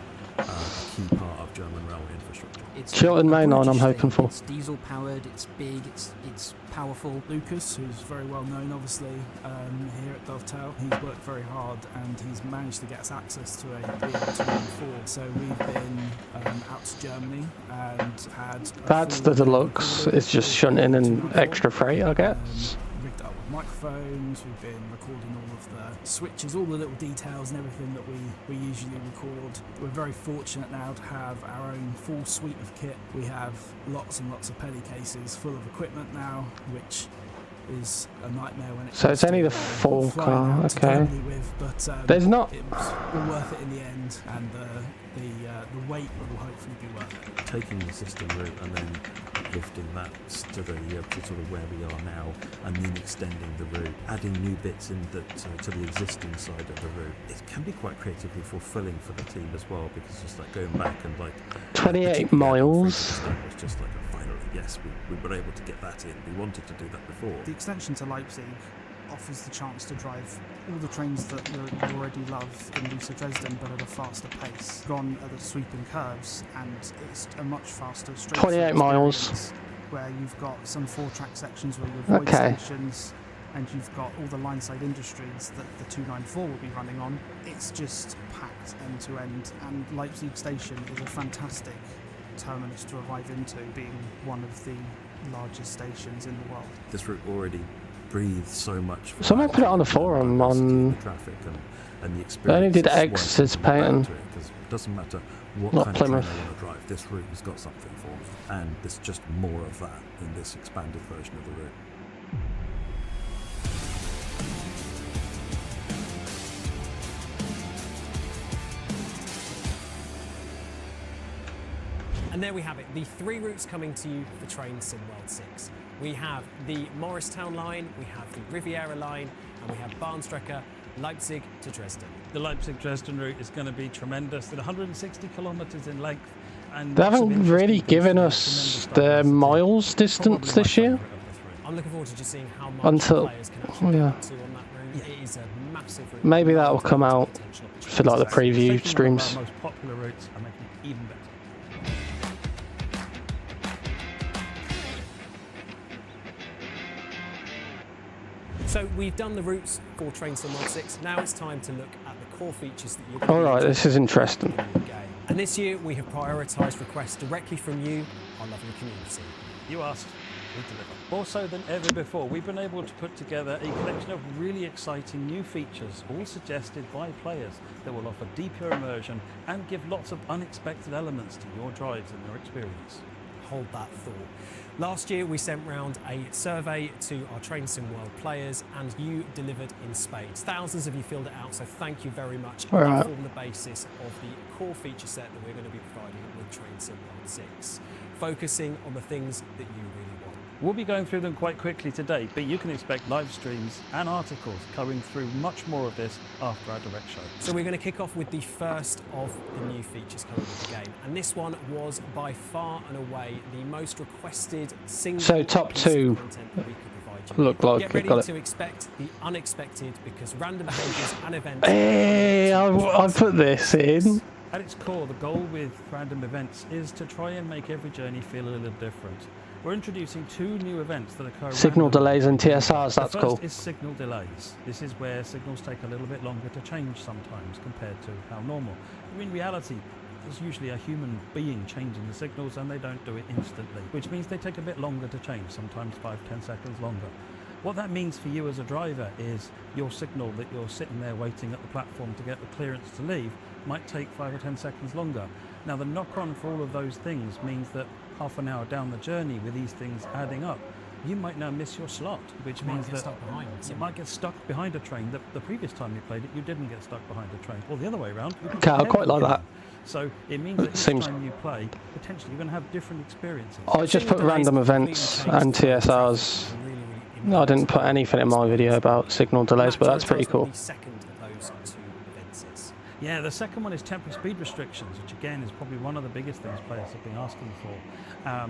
key part of German railway infrastructure. It's Chiltern mainline I'm hoping for. It's diesel powered, it's big, it's powerful. Lucas, who's very well known obviously here at Dovetail, he's worked very hard and he's managed to get us access to a BR294. So we've been out to Germany and had... That's the deluxe, it's just shunting and extra freight, I guess. Rigged up with microphones, we've been recording all of the switches, all the little details and everything that we usually record. We're very fortunate now to have our own full suite of kit. We have lots and lots of penny cases full of equipment now, which is a nightmare when So it's only the full car, okay. There's not... It was all worth it in the end, and the wait will hopefully be worth it. Taking the system route and then lifting that to the to sort of where we are now, and then extending the route, adding new bits in to the existing side of the route. It can be quite creatively fulfilling for the team as well, because it's just like going back and like 28 miles. It's just like a finally, yes, we were able to get that in. We wanted to do that before. The extension to Leipzig offers the chance to drive all the trains that you already love in Riesa Dresden, but at a faster pace, gone at the sweeping curves, and it's a much faster straight 28 miles. Where you've got some 4-track sections where you avoid stations, and you've got all the line-side industries that the 294 will be running on. It's just packed end to end, and Leipzig station is a fantastic terminus to arrive into, being one of the largest stations in the world. This route already breathes so much. Someone put it on the forum on... traffic and the experience. They only did X's painting. Because it doesn't matter what Not kind Plymouth. of train I want to drive, this route has got something for me, and there's just more of that in this expanded version of the route. And there we have it, the 3 routes coming to you for Train SimWorld 6. We have the Morristown line, we have the Riviera line, and we have Bahnstrecke, Leipzig to Dresden. The Leipzig-Dresden route is going to be tremendous. At 160 kilometres in length. And They haven't really given us the miles distance this year. I'm looking forward to just seeing how much Until, players can actually yeah. get to on that route. It is a massive route. Maybe that will come out for like the preview streams. Our most popular routes are making it even better. So we've done the routes for Train SimWorld 6. Now it's time to look at the core features that you're Alright, this is interesting. in the game. And this year we have prioritised requests directly from you, our lovely community. You asked, we deliver. More so than ever before, we've been able to put together a collection of really exciting new features, all suggested by players, that will offer deeper immersion and give lots of unexpected elements to your drives and your experience. Hold that thought. Last year we sent round a survey to our Train Sim World players and you delivered in spades. Thousands of you filled it out, so thank you very much. All right. That formed the basis of the core feature set that we're going to be providing with Train Sim World 6, focusing on the things that you really want. We'll be going through them quite quickly today, but you can expect live streams and articles covering through much more of this after our direct show. So we're going to kick off with the first of the new features coming with the game, and this one was by far and away the most requested single So top piece of two content that we could provide you. look like Get it, ready got to it. expect the unexpected because random behaviours and events. Hey, I put this in. At its core, the goal with random events is to try and make every journey feel a little different. We're introducing two new events that occur Signal randomly. delays and TSRs, that's the cool. first is signal delays. This is where signals take a little bit longer to change sometimes compared to how normal. In reality, there's usually a human being changing the signals and they don't do it instantly, which means they take a bit longer to change, sometimes 5-10 seconds longer. What that means for you as a driver is your signal that you're sitting there waiting at the platform to get the clearance to leave might take 5 or 10 seconds longer. Now the knock-on for all of those things means that half an hour down the journey with these things adding up, you might now miss your slot, which means that you might get stuck behind a train. The previous time you played it, you didn't get stuck behind a train. Or the other way around. Okay, I quite like that. So it means that each time you play, potentially you're going to have different experiences. I just put random events and TSRs. I didn't put anything in my video about signal delays, but that's pretty cool. Yeah, the second one is temporary speed restrictions, which again is probably one of the biggest things players have been asking for.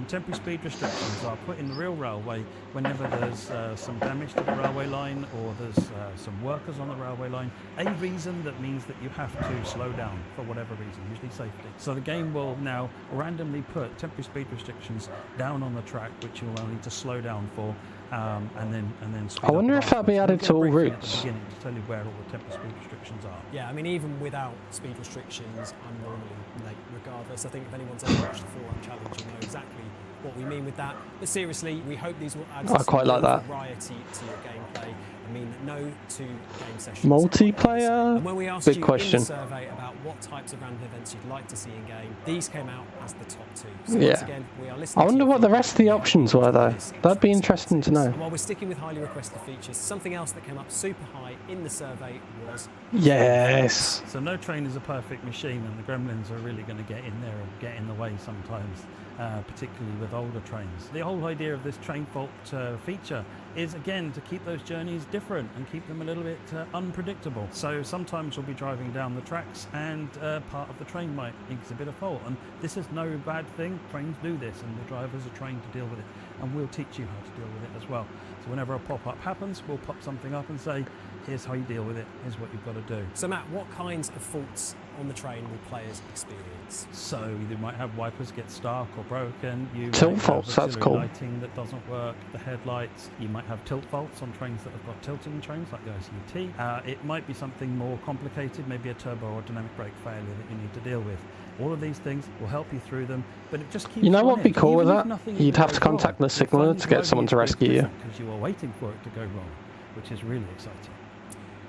Temporary speed restrictions are put in the real railway whenever there's some damage to the railway line or there's some workers on the railway line. A reason that means that you have to slow down for whatever reason, usually safety. So the game will now randomly put temporary speed restrictions down on the track, which you'll need to slow down for. And then speed I wonder up if that'll be added to all routes. at the beginning to tell you where all the temporary speed restrictions are. Yeah, I mean, even without speed restrictions, I'm normally late regardless. I think if anyone's ever watched the 4-Hour Challenge, you'll know exactly what we mean with that. But seriously, we hope these will add I quite like that. variety to your gameplay. I mean, no two game sessions. Multiplayer? And when we asked Big you question. in the survey about what types of random events you'd like to see in game, these came out as the top two. So Yeah. once again, we are listening I wonder to you what the rest of the options were though. That'd be interesting to know. And while we're sticking with highly requested features, something else that came up super high in the survey was Yes. So no train is a perfect machine, and the gremlins are really going to get in there and get in the way sometimes, particularly with older trains. The whole idea of this train fault feature is, again, to keep those journeys different and keep them a little bit unpredictable. So sometimes you'll be driving down the tracks and part of the train might exhibit a fault, and this is no bad thing. Trains do this and the drivers are trained to deal with it, and we'll teach you how to deal with it as well. So whenever a pop-up happens, we'll pop something up and say, here's how you deal with it, here's what you've got to do. So Matt, what kinds of faults on the train will players experience? So you might have wipers get stuck or broken. You Tilt might faults, have that's auxiliary cool. lighting that doesn't work. The headlights. You might have tilt faults on trains that have got tilting trains, like the ICT. It might be something more complicated, maybe a turbo or dynamic brake failure that you need to deal with. All of these things will help you through them, but it just keeps You know on what'd be it. cool with Even if that? nothing You'd have to goes wrong, contact the you'll signaller find to get someone to rescue you. because you are waiting for it to go wrong, which is really exciting.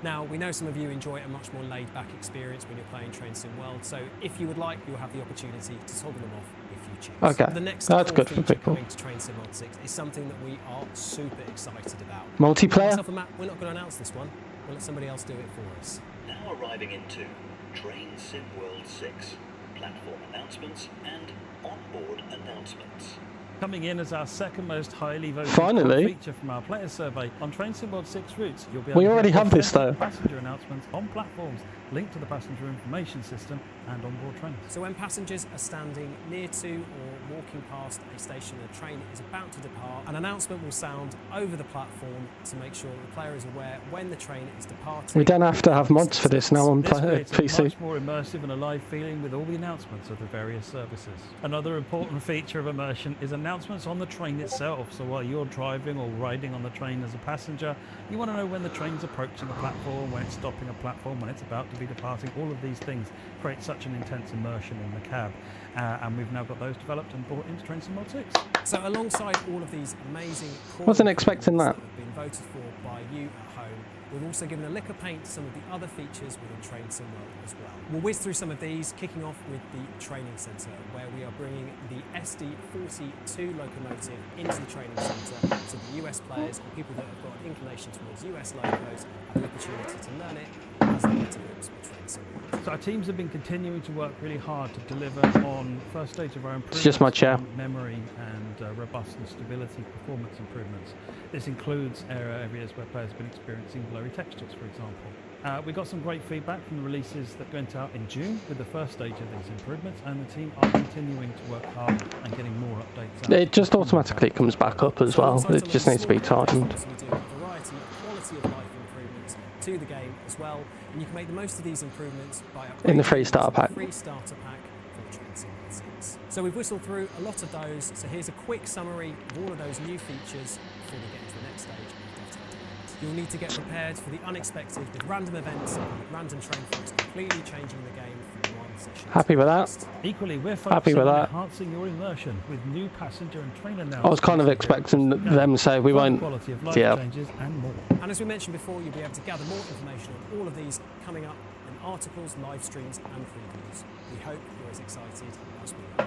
Now, we know some of you enjoy a much more laid-back experience when you're playing Train Sim World, so if you would like, you'll have the opportunity to toggle them off if you choose. Okay, The next that's core good for feature people. coming to Train Sim World 6 is something that we are super excited about. Multiplayer? Myself and Matt, we're not going to announce this one. We'll let somebody else do it for us. Now arriving into Train Sim World 6, platform announcements and onboard announcements. Coming in as our second most highly voted Finally. feature from our player survey on Train Sim World 6 routes, you'll be We able to already get have this, authentic though. passenger announcements on platforms linked to the passenger information system and onboard trains. So when passengers are standing near to or walking past a station and a train is about to depart, an announcement will sound over the platform to make sure that the player is aware when the train is departing. We don't have to have mods for this now on This creates a PC. much more immersive and alive feeling with all the announcements of the various services. Another important feature of immersion is announcements announcements on the train itself. So while you're driving or riding on the train as a passenger, you want to know when the train's approaching a platform, when it's stopping a platform, when it's about to be departing. All of these things create such an intense immersion in the cab. And we've now got those developed and brought into Train Sim World 6. So alongside all of these amazing core Wasn't expecting that. have been voted for by you at home, we've also given a lick of paint to some of the other features within Train Sim World as well. We'll whiz through some of these, kicking off with the training centre, where we are bringing the SD42 locomotive into the training centre, so the US players and people that have got an inclination towards US locos have the opportunity to learn it as they get to grips with Train Sim World. So our teams have been continuing to work really hard to deliver on first stage of our improvements. It's just my chair. On memory and robustness, stability, performance improvements. This includes areas where players have been experiencing blurry textures, for example. We got some great feedback from the releases that went out in June with the first stage of these improvements, and the team are continuing to work hard and getting more updates out. It just automatically comes back up as well. It just needs to be timed. We do a variety of quality of life improvements to the game as well, and you can make the most of these improvements by In the free starter pack. Free starter pack for Train Sim World 6. So we've whistled through a lot of those, so here's a quick summary of all of those new features before we get to the next stage of Dovetail Direct. You'll need to get prepared for the unexpected with random events and random train flows completely changing the game from one session. Happy with that. Equally, we're Happy focusing with on that. enhancing your immersion with new passenger and train announcements. I was kind of expecting them to say we won't. Quality of life Yeah. changes and more. And as we mentioned before, you'll be able to gather more information on all of these coming up in articles, live streams and previews. We hope you're as excited as we are.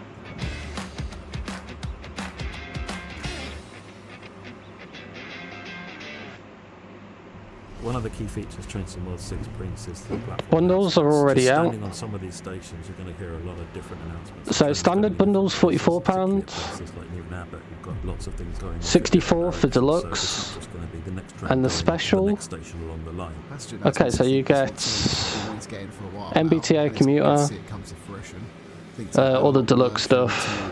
One of the key features Train Sim World 6 brings is the platform. Bundles are already Just out. standing on some of these stations, you're going to hear a lot of different announcements. So standard bundles £44, It's like new now, but you've got lots of things going on. 64 for deluxe, So this is just going to be the next train and the going to special. the next station along the line. Okay, so you get MBTA commuter, all the deluxe stuff,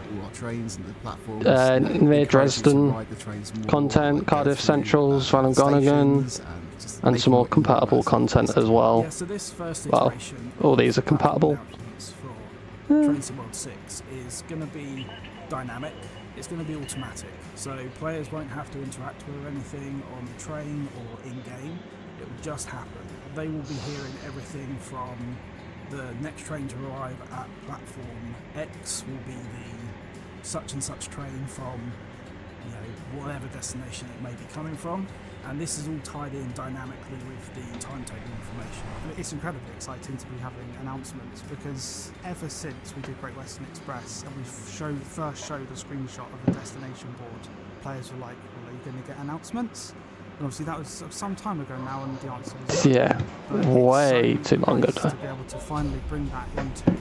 near Dresden content, Cardiff Centrals, Van and Gonigan, and some more compatible content as well. Yeah, so this first Well, iteration all these are compatible. for Train Sim World 6 is going to be dynamic. It's going to be automatic, so players won't have to interact with anything on the train or in-game. It will just happen. They will be hearing everything from the next train to arrive at platform X will be the such and such train from, you know, whatever destination it may be coming from, and this is all tied in dynamically with the timetable information. And it's incredibly exciting to be having announcements, because ever since we did Great Western Express and we first showed a screenshot of the destination board, players were like, well, are you going to get announcements? And obviously that was some time ago now, and the answer was Yeah, way too long ago. to be able to finally bring that into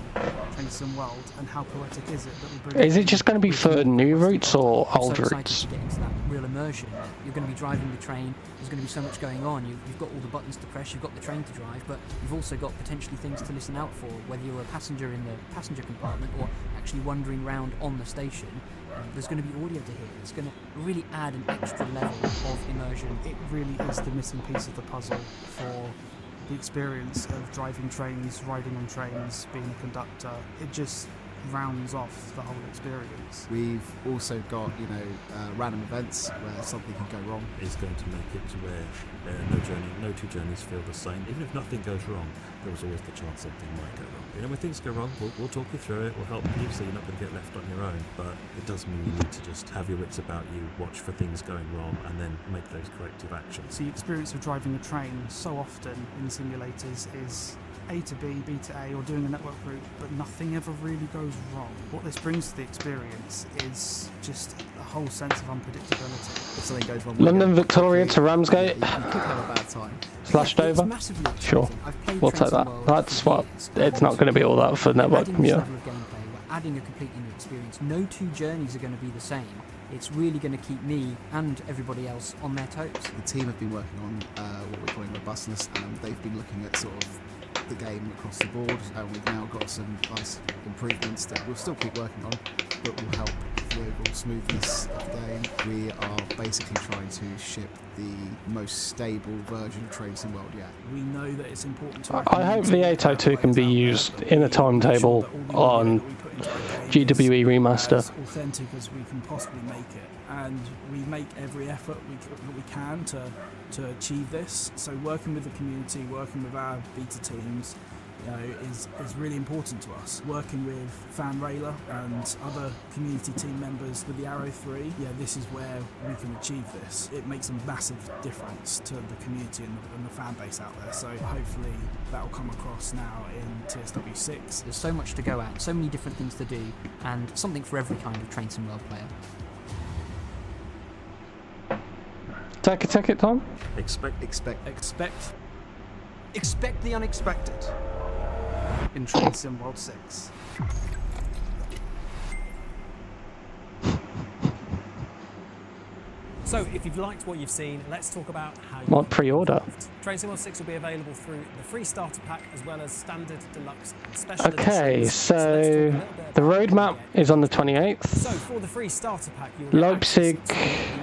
Train Sim World, and how poetic is it that we bring Is it just going to be for new routes or old so routes? excited to get into that real immersion. You're going to be driving the train, there's going to be so much going on, you've got all the buttons to press, you've got the train to drive, but you've also got potentially things to listen out for, whether you're a passenger in the passenger compartment or actually wandering around on the station. There's going to be audio to hear. It's going to really add an extra level of immersion. It really is the missing piece of the puzzle for the experience of driving trains, riding on trains, being a conductor. It just rounds off the whole experience. We've also got, you know, random events where something can go wrong. Is going to make it to where no two journeys feel the same. Even if nothing goes wrong, there was always the chance something might go wrong. You know, when things go wrong, we'll talk you through it, we'll help you, so you're not going to get left on your own. But it does mean you need to just have your wits about you, watch for things going wrong, and then make those corrective actions. The experience of driving a train so often in simulators is A to B, B to A, or doing a network route, but nothing ever really goes wrong. What this brings to the experience is just a whole sense of unpredictability. If something goes wrong, London Victoria to Ramsgate you could have a bad time. / Dover. Sure, we'll take that. That's what. It's not going to be all that for network. Adding this Yeah. level of gameplay, we're adding a completely new experience. No two journeys are going to be the same. It's really going to keep me and everybody else on their toes. The team have been working on what we're calling robustness, and they've been looking at sort of the game across the board, and we've now got some nice improvements that we'll still keep working on, but will help the overall smoothness of the game. We are basically trying to ship the most stable version of Train Sim World yet. We know that it's important to... I hope the 802 can be used in a timetable on GWE remaster. as authentic as we can possibly make it, and we make every effort that we can to achieve this. So working with the community, working with our beta teams, is really important to us. Working with Fan Railer and other community team members with the Arrow 3, this is where we can achieve this. It makes a massive difference to the community and the fan base out there. So hopefully that will come across now in TSW6. There's so much to go at, so many different things to do, and something for every kind of Train Sim World player. Take a ticket, Tom. Expect the unexpected in Train Sim World 6. So, if you've liked what you've seen, let's talk about how you What pre-order? Train Sim World 6 will be available through the free starter pack as well as standard, deluxe and special Okay, editions. so the roadmap is on the 28th. So, for the free starter pack, you'll get Leipzig,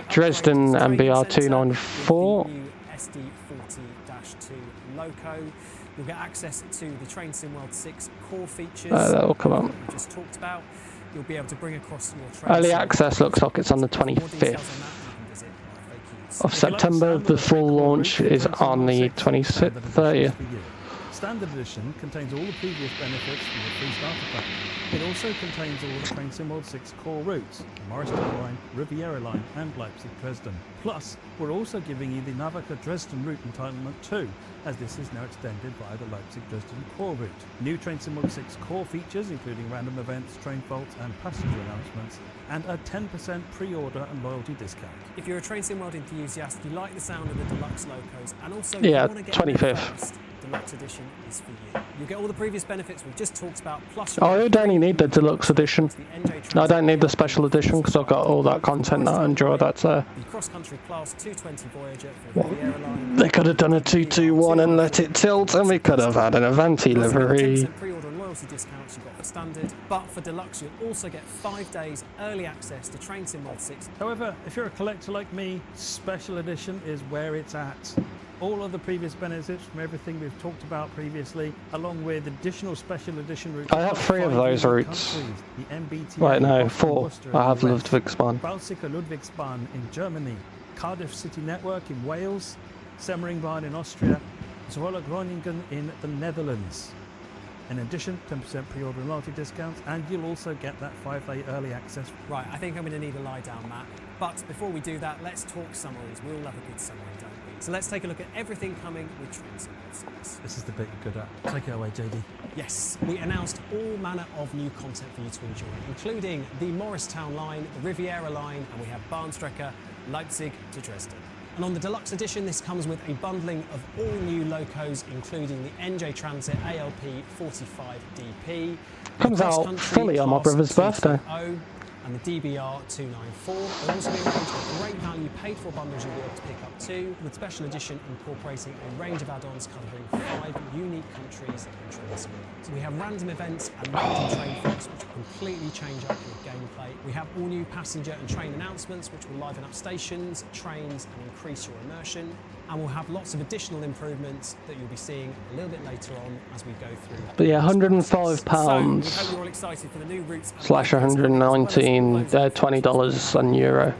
Dresden, and BR294. SD40-2 loco. You'll get access to the Train Sim World 6 core features That will come up. that we just talked about. You'll be able to bring across your Train Early Sim access looks like it's on the 25th of September. The full launch is on the 30th. Standard Edition contains all the previous benefits from the free starter pack. It also contains all the Train Sim World 6 core routes, the Morristown Line, Riviera Line and Leipzig-Dresden. Plus, we're also giving you the Navaca-Dresden route entitlement too, as this is now extended via the Leipzig-Dresden core route. New Train Sim World 6 core features, including random events, train faults and passenger announcements, and a 10% pre-order and loyalty discount. If you're a Train Sim World enthusiast, you like the sound of the deluxe locos, and also Yeah, you want to get 25th. first, deluxe edition is for you. You'll get all the previous benefits we've just talked about, plus I would only need the deluxe edition. I don't need the special edition because I've got all that content that I enjoy. That's the cross-country class 220 Voyager for the Riviera Line. They could have done a 221 and let it tilt, and we could have had an Avanti livery. Pre-order and loyalty discounts you've got for standard, but for deluxe you'll also get 5 days early access to Train Sim World 6. However, if you're a collector like me, special edition is where it's at. All of the previous benefits from everything we've talked about previously, along with additional special edition routes. I have 3 of those routes. The MBTA, Right, no, Boston, 4. Worcester I have in the West, Ludwigsbahn. Balsica Ludwigsbahn in Germany, Cardiff City Network in Wales, Semmeringbahn in Austria, Zwolle Groningen in the Netherlands. In addition, 10% pre-order and loyalty discounts, and you'll also get that 5-day early access. Right, I think I'm going to need a lie down, Matt. But before we do that, let's talk summaries. We all love a good summary, don't we? So let's take a look at everything coming with Train Sim World 6. This is the bit you're good at. Take it away, JD. Yes, we announced all manner of new content for you to enjoy, including the Morristown Line, the Riviera Line, and we have Bahnstrecke, Leipzig to Dresden. And on the deluxe edition, this comes with a bundling of all new locos, including the NJ Transit ALP 45DP, Comes out fully on my brother's birthday. and the DBR 294. There'll also be a range of great value paid for bundles you'll be able to pick up too, with special edition incorporating a range of add-ons covering 5 unique countries and trains. So we have random events and random train faults which will completely change up your gameplay. We have all new passenger and train announcements which will liven up stations, trains and increase your immersion. And we'll have lots of additional improvements that you'll be seeing a little bit later on as we go through. But yeah, £105 So, we hope you're all excited for the new routes slash 119, $20 on euro.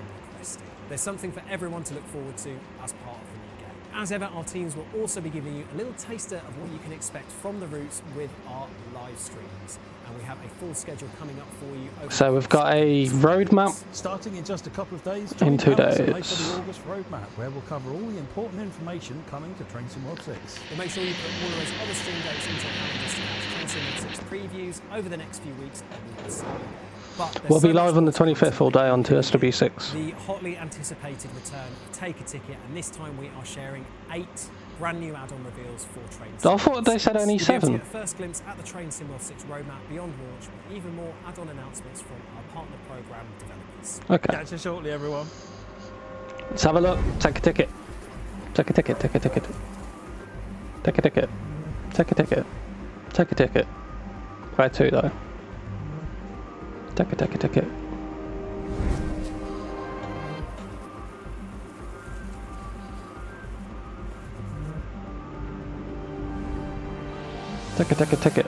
There's something for everyone to look forward to as part of the new game. As ever, our teams will also be giving you a little taster of what you can expect from the routes with our live streams. And we have a full schedule coming up for you. So we've got a roadmap starting in just a couple of days. in 2 days. For the August roadmap, where we'll cover all the important information coming to Train Sim World 6. We'll make sure you put all of those other stream dates into your calendars to catch Train Sim World 6 previews over the next few weeks. And we will see you there. But We'll be live on the 25th all day on TSW6. The hotly anticipated return of Take a Ticket, and this time we are sharing 8 brand new add-on reveals for Train Sim. I thought they said only 7. Get a first glimpse at the Train Sim World 6 roadmap beyond launch, with even more add-on announcements from our partner program developers. Okay. Catch you shortly, everyone. Let's have a look. Take a ticket. Take a ticket. Take a ticket. Take a ticket. Take a ticket. Take a ticket. Where to though? Take a ticket. Ticket. Take a ticket.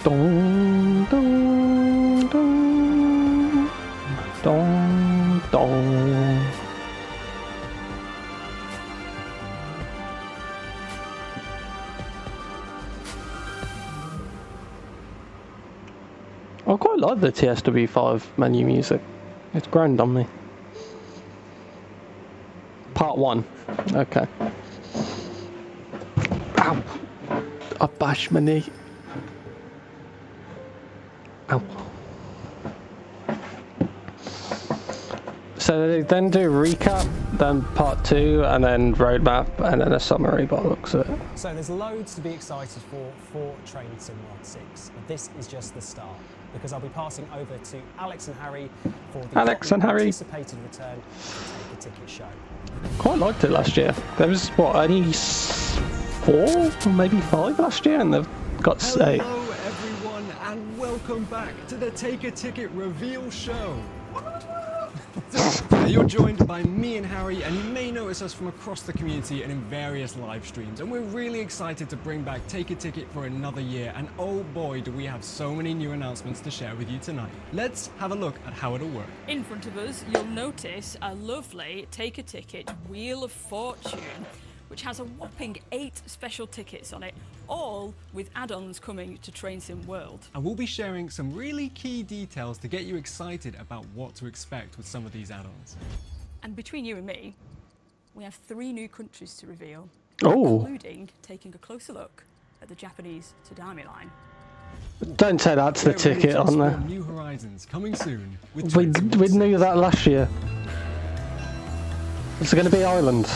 Dong, dong, dong, dong, dong. I quite like the TSW5 menu music. It's grown on me. Part 1. Okay. Ow! I bashed my knee. Ow. So they then do recap, then part 2, and then roadmap, and then a summary by the looks of it. So there's loads to be excited for Train Sim World 6, but this is just the start, because I'll be passing over to Alex and Harry for the anticipated return to Take a Ticket show. Quite liked it last year. There was, what, only 4 or maybe 5 last year, and they've got 8. Hello everyone, and welcome back to the Take a Ticket reveal show. You're joined by me and Harry, and you may notice us from across the community and in various live streams, and we're really excited to bring back Take a Ticket for another year, and oh boy do we have so many new announcements to share with you tonight. Let's have a look at how it'll work. In front of us you'll notice a lovely Take a Ticket Wheel of Fortune, which has a whopping 8 special tickets on it, all with add-ons coming to Train Sim World. And we'll be sharing some really key details to get you excited about what to expect with some of these add-ons. And between you and me, we have 3 new countries to reveal, Oh. including taking a closer look at the Japanese Tadami line. Don't say that's the ticket on there. New Horizons coming soon. With We knew that last year. It's going to be Ireland.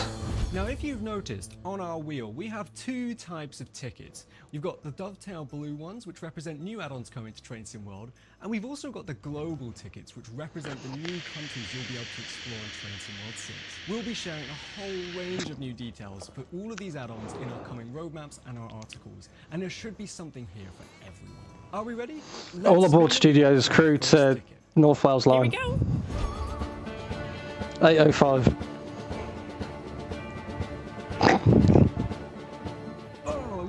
Now, if you've noticed, on our wheel, we have 2 types of tickets. We've got the Dovetail blue ones, which represent new add-ons coming to Train Sim World, and we've also got the global tickets, which represent the new countries you'll be able to explore in Train Sim World 6. We'll be sharing a whole range of new details for all of these add-ons in our coming roadmaps and our articles, and there should be something here for everyone. Are we ready? All aboard Studios crew to North Wales line. Here we go. 8:05.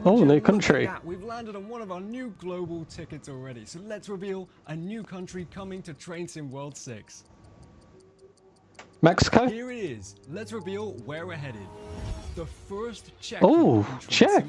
Oh, new country. We've landed on one of our new global tickets already, so let's reveal a new country coming to Train Sim World 6. Mexico? Here it is. Let's reveal where we're headed. The first Czech. Oh, Czech.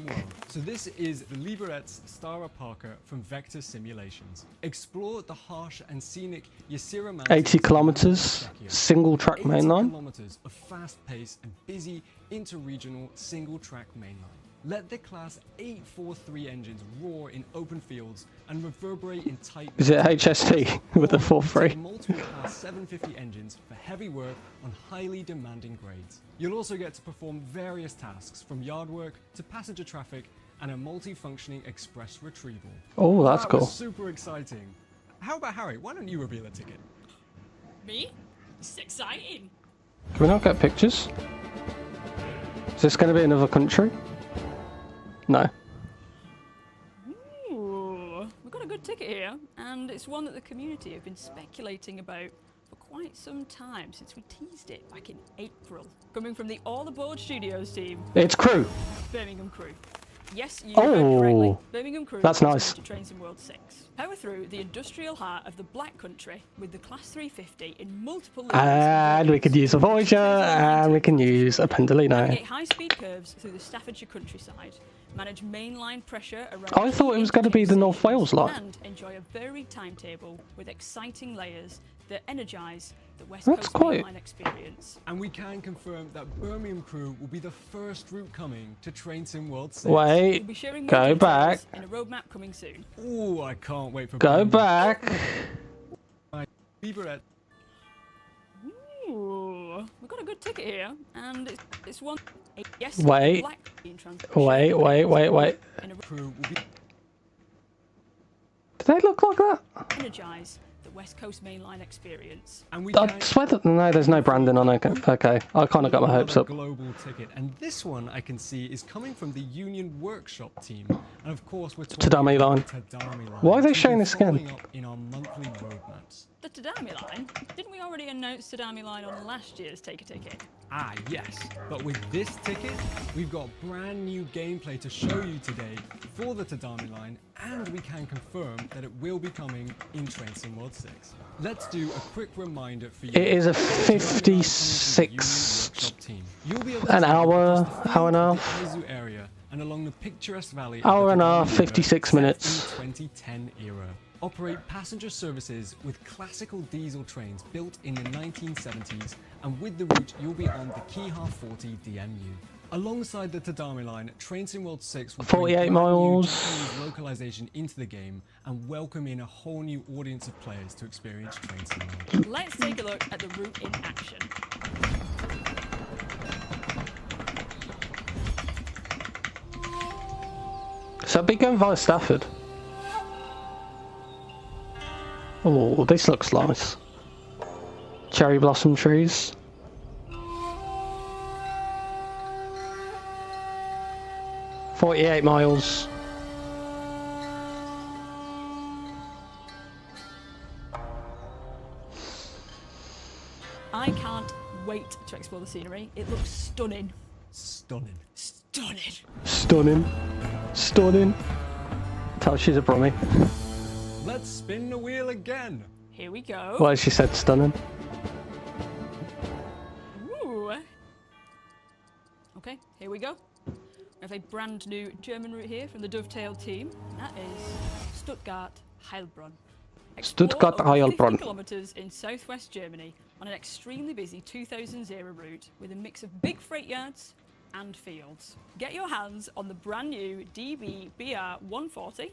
So this is the Liberec Stara Parker from Vector Simulations. Explore the harsh and scenic Yasira Mountains. 80 kilometers, single track 80 mainline. kilometers of fast-paced and busy inter-regional single-track mainline. Let the Class 843 engines roar in open fields and reverberate in tight... Is it HST with the 4.3? Multiple Class 750 engines for heavy work on highly demanding grades. You'll also get to perform various tasks, from yard work to passenger traffic and a multi-functioning express retrieval. Oh, that's That cool. was super exciting. How about Harry? Why don't you reveal a ticket? Me? It's exciting. Can we not get pictures? Is this going to be another country? No. Ooh, we've got a good ticket here, and it's one that the community have been speculating about for quite some time, since we teased it back in April. Coming from the All Aboard Studios team. It's crew. Birmingham Crew. Yes, you heard correctly. Oh, Birmingham Crew that's is nice. coming to Train Sim World 6. Power through the industrial heart of the Black Country with the Class 350 in multiple lanes. And we could use a Voyager, and we can use a Pendolino. Navigate high-speed curves through the Staffordshire countryside. Manage mainline pressure around... I thought it was going to be the North Wales line. And enjoy a varied timetable with exciting layers that energise the West That's Coast quite- mainline experience. And we can confirm that Birmingham Crew will be the first route coming to Train Sim World 6. Wait, We'll be sharing more go details back. in a roadmap coming soon. Ooh, I can't wait for Go Birmingham. back. Liberec. Ooh, we've got a good ticket here, and it's one... Yes, Wait. black being trans- Wait. in a Crew will be... Do they look like that? energise the West Coast mainline experience. And we I swear that no, there's no branding on it. Okay, I kind of got my hopes up. Global ticket, and this one I can see is coming from the Union Workshop team, and of course we're talking Tadami line. about the Tadami line. Why are they which showing we'll be this again? following up in our monthly roadmaps. The Tadami line? Didn't we already announce Tadami line on last year's Take a Ticket? Ah, yes. But with this ticket, we've got brand new gameplay to show you today for the Tadami line and we can confirm that it will be coming in Train Sim World 6. Let's do a quick reminder for you. It is a 56 an hour and a half. Area and along the picturesque valley Hour and a half, 56 minutes. In the 2010 era. Operate passenger services with classical diesel trains built in the 1970s, and with the route you'll be on the Kihar 40 DMU. Alongside the Tadami line, Train Sim World 6 will 48 miles. Japanese localization into the game and welcome in a whole new audience of players to experience Train Sim World. Let's take a look at the route in action. So I'll be going via Stafford. Oh, this looks nice. Cherry blossom trees. "48 miles. I can't wait to explore the scenery. It looks stunning. Stunning. Stunning. Stunning. Stunning. Tell she's a brummie. Let's spin the wheel again. Here we go. Well, she said stunning. Ooh. Okay, here we go. We have a brand new German route here from the Dovetail team. That is Stuttgart-Heilbronn. Stuttgart-Heilbronn. 50 kilometers in southwest Germany on an extremely busy 2000 route with a mix of big freight yards and fields. Get your hands on the brand new DB BR 140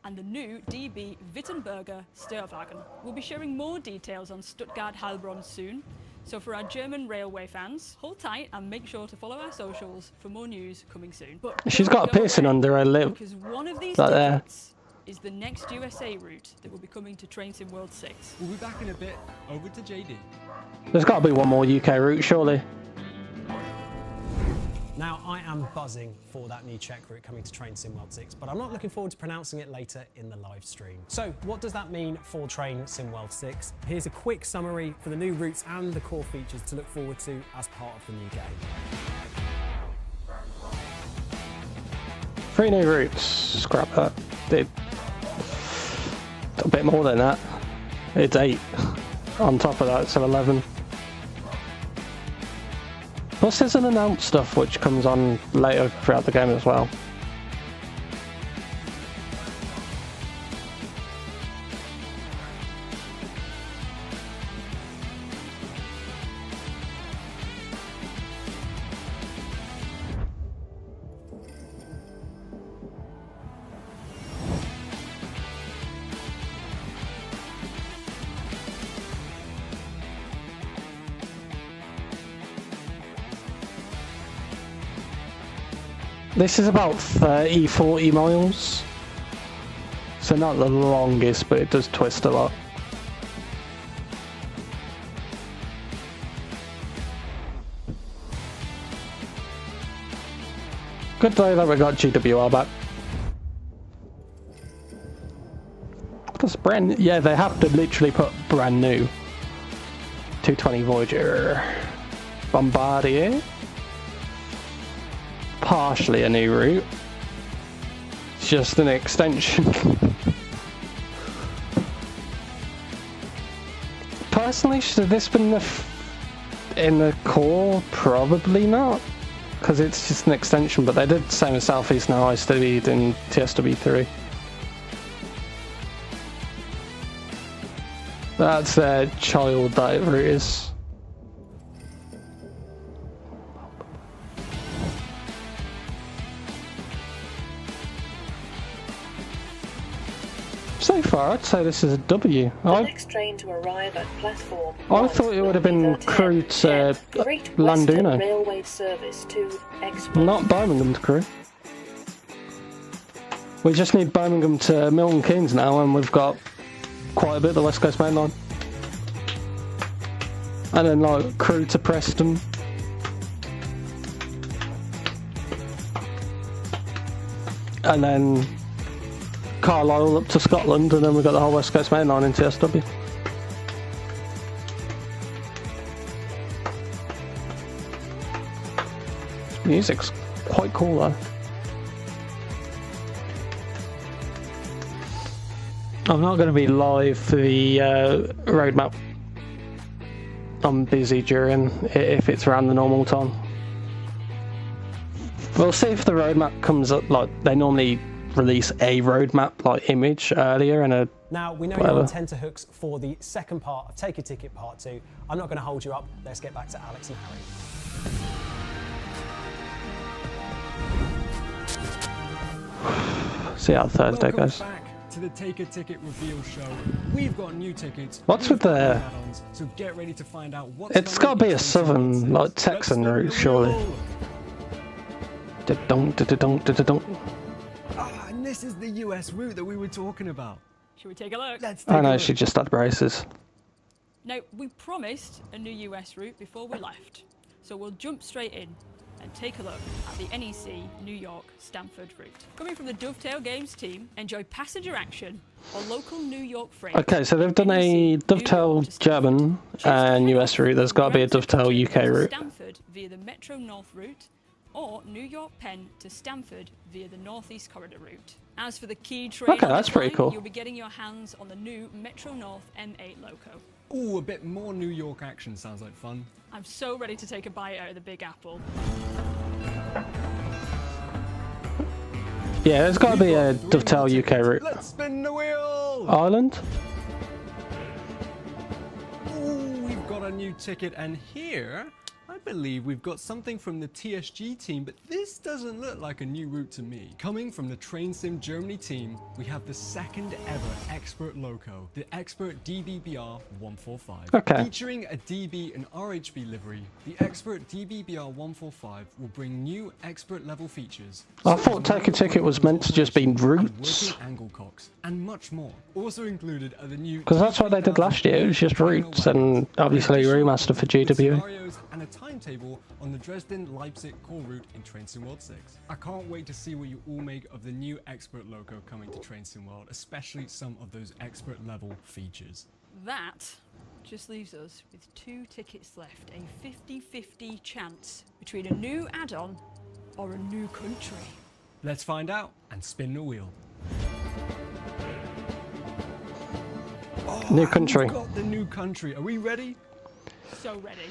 and the new DB Wittenberger Störwagen. We'll be sharing more details on Stuttgart-Heilbronn soon. So for our German railway fans, hold tight and make sure to follow our socials for more news coming soon. But She's got a piercing under her lip. because one of these Right there. tickets is the next USA route that will be coming to Train Sim World 6. We'll be back in a bit. Over to JD. There's got to be one more UK route, surely. Now, I am buzzing for that new Czech route coming to Train Sim World 6, but I'm not looking forward to pronouncing it later in the live stream. So, what does that mean for Train Sim World 6? Here's a quick summary for the new routes and the core features to look forward to as part of the new game. 3 new routes. Scrap that. A bit more than that. It's 8. On top of that, so 11. Plus there's unannounced stuff which comes on later throughout the game as well. This is about 30-40 miles. So not the longest, but it does twist a lot. Good day that we got GWR back. That's brand. Yeah, they have to literally put brand new. 220 Voyager. Bombardier. Partially a new route. It's just an extension. Personally, should this been in the core? Probably not, because it's just an extension. But they did the same with Southeast now. I studied in TSW3. That's their child that route is. So far, I'd say this is a W. The next train to arrive at platform. I thought it would have been Crewe to Landuno. Railway service to Not Birmingham to Crewe. We just need Birmingham to Milton Keynes now, and we've got quite a bit of the West Coast Main Line. And then like Crewe to Preston. And then Carlisle up to Scotland, and then we've got the whole West Coast Main Line in TSW. Music's quite cool though. I'm not going to be live for the roadmap. I'm busy during, if it's around the normal time. We'll see if the roadmap comes up. Like, they normally release a roadmap like image earlier and a Now, we know whatever. you're on tenterhooks for the second part of Take a Ticket Part 2. I'm not going to hold you up. Let's get back to Alex and Harry. See how Thursday Welcome goes. back to the Take a Ticket reveal show. We've got new tickets. What's we've with got the- new add-ons, so get ready to find out what's It's got to be a southern, like Texan route, surely. Da-dunk. Ah, and this is the US route that we were talking about. Should we take a look? Let's take I a know look. she just had braces. Now, we promised a new US route before we left, so we'll jump straight in and take a look at the NEC New York Stamford route. Coming from the Dovetail Games team, enjoy passenger action on local New York freight. Okay, so they've done a Dovetail German and US route. There's got to be a Dovetail UK route. Stamford via the Metro North route, or New York Penn to Stamford via the Northeast Corridor route. As for the key train, Okay, on that's this pretty line, cool. You'll be getting your hands on the new Metro North M8 loco. Ooh, a bit more New York action sounds like fun. I'm so ready to take a bite out of the Big Apple. Yeah, there's got to be a Dovetail UK route. Let's spin the wheel! Ireland? Ooh, we've got a new ticket, and here, I believe we've got something from the TSG team, but this doesn't look like a new route to me. Coming from the Train Sim Germany team, we have the second ever Expert Loco, the Expert DBBR 145. Okay. Featuring a DB and RHB livery, the Expert DBBR 145 will bring new expert level features. I thought Take a Ticket was meant to just be routes. Working angle cocks, and much more. Also included are the new Because that's what they did last year, it was just routes and obviously remastered for GW. scenarios and a timetable on the Dresden-Leipzig core route in Train Sim World 6. I can't wait to see what you all make of the new Expert Loco coming to Train Sim World, especially some of those expert level features. That just leaves us with 2 tickets left, a 50-50 chance between a new add-on or a new country. Let's find out and spin the wheel. New country. We've got the new country. Are we ready? So ready.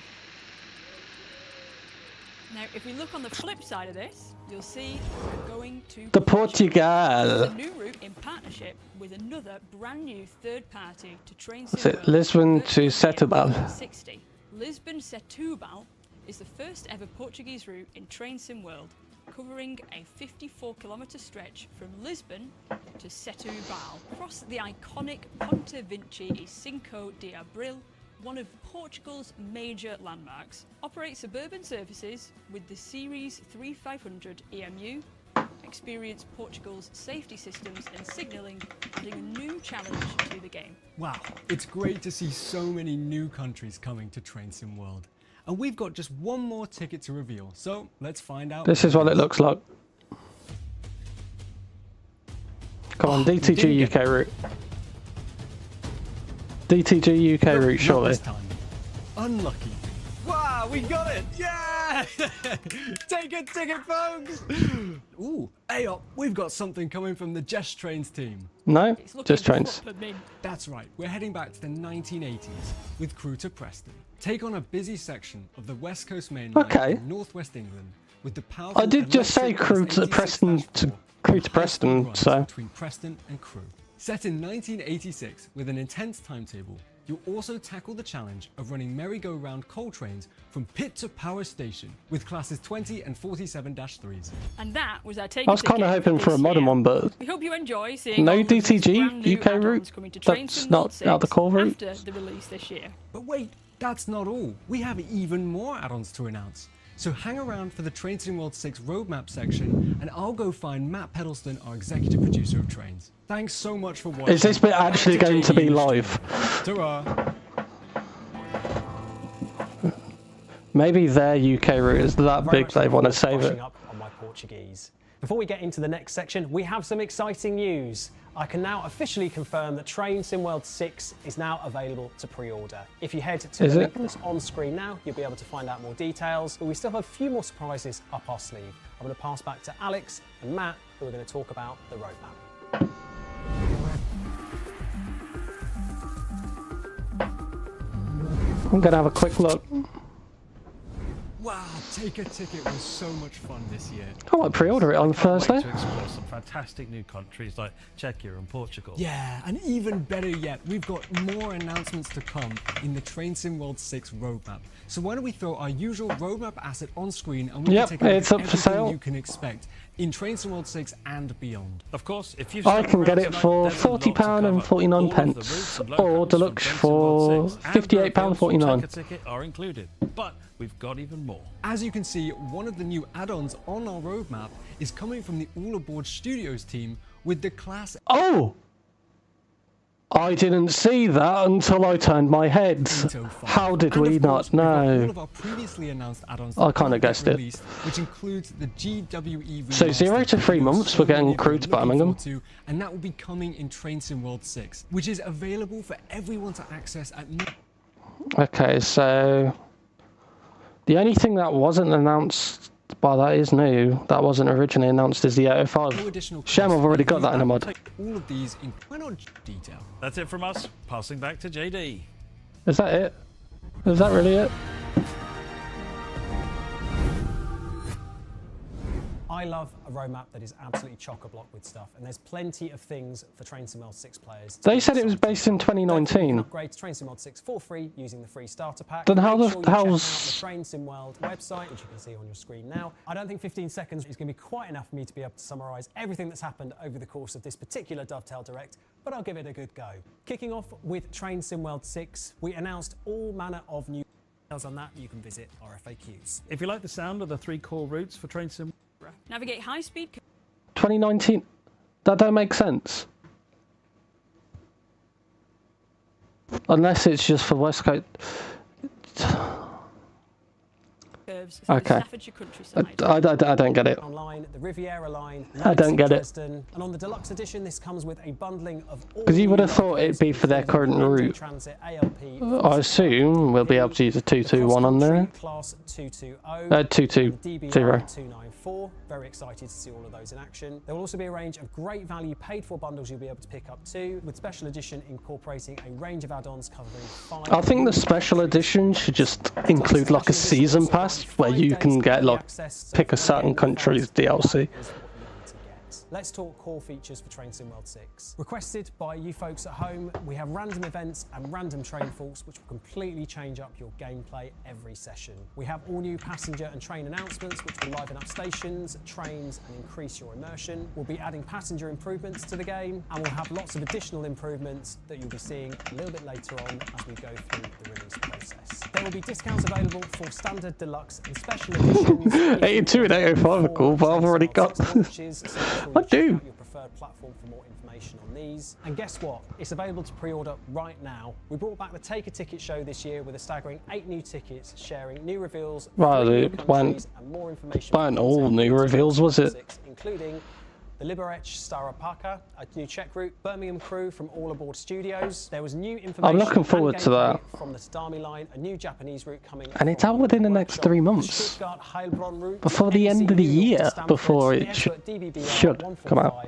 Now, if we look on the flip side of this, you'll see we're going to The Portugal. Portugal. It's a new route in partnership with another brand new third party to Train Is it Sim World Lisbon to virtually Setúbal? 60. Lisbon Setúbal is the first ever Portuguese route in Train Sim World, covering a 54-kilometre stretch from Lisbon to Setúbal. Across the iconic Ponte Vinci e Cinco de Abril, one of Portugal's major landmarks, operates suburban services with the Series 3500 EMU, experience Portugal's safety systems and signalling, adding a new challenge to the game. Wow, it's great to see so many new countries coming to Train Sim World. And we've got just one more ticket to reveal, so let's find out. This is what it looks like. Come on, DTG UK route. DTG UK route, surely. This time. Unlucky. Wow, we got it! Yeah! Take a ticket, folks! Ooh, hey up, we've got something coming from the Just Trains team. No, just trains. That's right, we're heading back to the 1980s with Crew to Preston. Take on a busy section of the West Coast Main Line Okay. in northwest England with the powerful I did just say electric Crew bus to Preston 86-4 to Crew to Preston, runs so. between Preston and Crewe. Set in 1986 with an intense timetable, you'll also tackle the challenge of running merry-go-round coal trains from pit to power station with classes 20 and 47-3s. And that was our take. I was kind of hoping for a modern one, but We hope you enjoy seeing no all of these brand DTG new UK add-ons route. coming to Train That's Sim World not out the 6 core route. after the release this year. But wait, that's not all. We have even more add-ons to announce. So hang around for the Train Sim World 6 roadmap section, and I'll go find Matt Peddleston, our executive producer of Trains. Thanks so much for watching. Is this bit actually going to be live? Ta-ra! Maybe their UK route is that Very big much they looking want to forward save brushing it. up on my Portuguese. Before we get into the next section, we have some exciting news. I can now officially confirm that Train Sim World 6 is now available to pre-order. If you head to Is the it? link that's on screen now, you'll be able to find out more details, but we still have a few more surprises up our sleeve. I'm going to pass back to Alex and Matt, who are going to talk about the roadmap. I'm gonna have a quick look. Wow, Take a Ticket was so much fun this year. I might pre-order it on Thursday. To explore some fantastic new countries like Czechia and Portugal. Yeah, and even better yet, we've got more announcements to come in the Train Sim World 6 roadmap. So why don't we throw our usual roadmap asset on screen and we can take a look it's at up for everything sale. you can expect in Train Sim World 6 and beyond. Of course, if you've I can get it for £40 and 49 pence, or deluxe for £58.49. Take a Ticket are included, but we've got even more. As you can see, one of the new add-ons on our roadmap is coming from the All Aboard Studios team with the class... Oh! I didn't see that until I turned my head. How did we not know? All of our previously announced add-ons I kind of guessed it. which includes the GWE So 0 to 3 months, we're getting Crew to Birmingham. And that will be coming in Train Sim World 6, which is available for everyone to access at no... Okay, so the only thing that wasn't announced, well, that is new, that wasn't originally announced, is the 805. Shame I've already got that in a mod. All of these in detail. That's it from us. Passing back to JD. Is that it? Is that really it? I love a roadmap that is absolutely chock-a-block with stuff, and there's plenty of things for Train Sim World 6 players. They said it was based in 2019. Upgrade to Train Sim World 6 for free using the free starter pack. Then how Make the sure you check out hell's... the Train Sim World website, which you can see on your screen now. I don't think 15 seconds is going to be quite enough for me to be able to summarise everything that's happened over the course of this particular Dovetail Direct, but I'll give it a good go. Kicking off with Train Sim World 6, we announced all manner of new details on that. You can visit our FAQs. If you like the sound of the 3 core routes for Train Sim... Navigate high speed. 2019? That don't make sense. Unless it's just for West Coast. Okay. I don't get it. Online, the Riviera line, I don't get it. Dresden. And on the deluxe edition, this comes with a bundling of all Because you would have thought it'd be for their current route. I assume we'll be able to use a 221 on there. Class 220. 220. 294. Very excited to see all of those in action. There will also be a range of great value paid for bundles you'll be able to pick up too, with special edition incorporating a range of add-ons covering 5. I think the special edition should just include like a season pass where you can get like pick a certain country's DLC. Let's talk core features for Train Sim World 6. Requested by you folks at home, we have random events and random train faults, which will completely change up your gameplay every session. We have all new passenger and train announcements, which will liven up stations, trains, and increase your immersion. We'll be adding passenger improvements to the game, and we'll have lots of additional improvements that you'll be seeing a little bit later on as we go through the release process. There will be discounts available for standard, deluxe, and special editions. 82 and 805 are cool, but I've already got. I do. Your preferred platform for more information on these. And guess what? It's available to pre-order right now. We brought back the Take a Ticket show this year with a staggering 8 new tickets, sharing new reveals, it weren't all new reveals, was it? Including the Liberec Staropaka, a new Czech route, Birmingham Crew from All Aboard Studios. There was new information. I'm looking forward to that. From the Tadami line, a new Japanese route coming. And it's out within the next 3 months. Before the end of the year, before it should come out.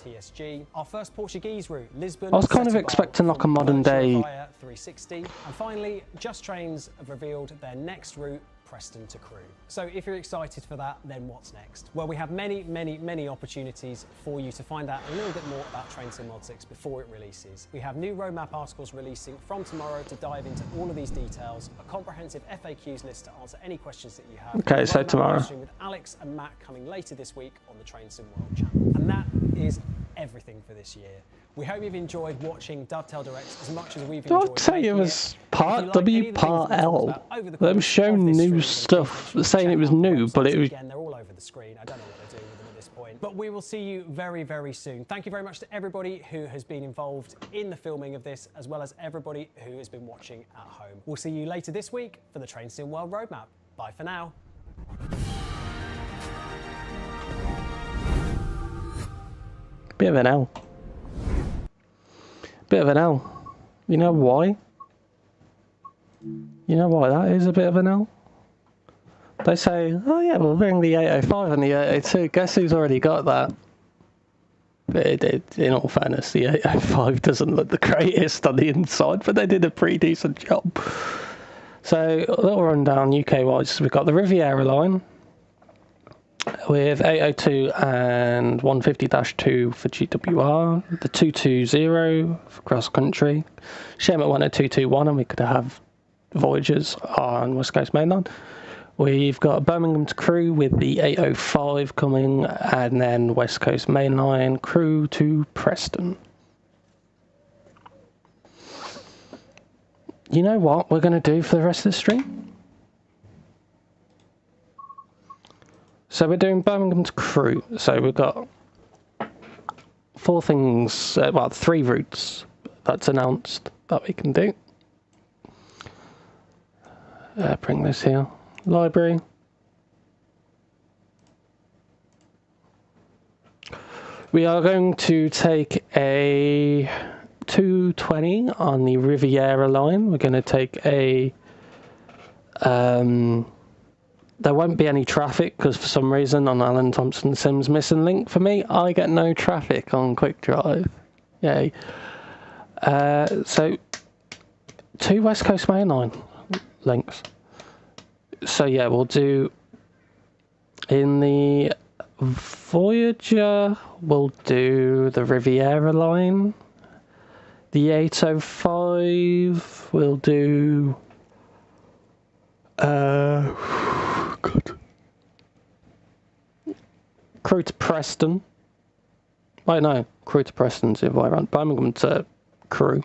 TSG. Our first Portuguese route, Lisbon. I was kind of expecting like a modern day. 360. And finally, Just Trains have revealed their next route, Preston to Crewe. So if you're excited for that, then what's next? Well, we have many opportunities for you to find out a little bit more about Train Sim World 6 before it releases. We have new roadmap articles releasing from tomorrow to dive into all of these details, a comprehensive FAQs list to answer any questions that you have. Okay, so tomorrow. With Alex and Matt coming later this week on the Train Sim World channel. And that is everything for this year. We hope you've enjoyed watching Dovetail Directs as much as we've enjoyed. I'll tell you, it was part W, part L. They were showing new stuff, saying it was new, but it was. Again, they're all over the screen. I don't know what they're doing with them at this point. But we will see you very soon. Thank you very much to everybody who has been involved in the filming of this, as well as everybody who has been watching at home. We'll see you later this week for the Train Sim World Roadmap. Bye for now. Bit of an L. Bit of an L. You know why? You know why that is a bit of an L? They say, oh yeah, we'll bring the 805 and the 802. Guess who's already got that? But in all fairness, the 805 doesn't look the greatest on the inside, but they did a pretty decent job. So, a little rundown UK-wise. We've got the Riviera line with 802 and 150-2 for GWR, the 220 for cross-country, Sherman 10221, and we could have Voyagers on West Coast Mainline. We've got Birmingham to Crewe with the 805 coming, and then West Coast Mainline, Crewe to Preston. You know what we're going to do for the rest of the stream? So we're doing Birmingham to Crewe. So we've got 4 things, 3 routes that's announced that we can do. Bring this here. Library. We are going to take a 220 on the Riviera line. We're going to take a... there won't be any traffic because for some reason on Alan Thompson Sims missing link for me, I get no traffic on Quick Drive. Yay. So 2 West Coast Mainline links. So yeah, we'll do in the Voyager, we'll do the Riviera line. The 805 we'll do Crewe to Preston. Wait, no, Crewe to Preston's the other way around. Birmingham to Crewe.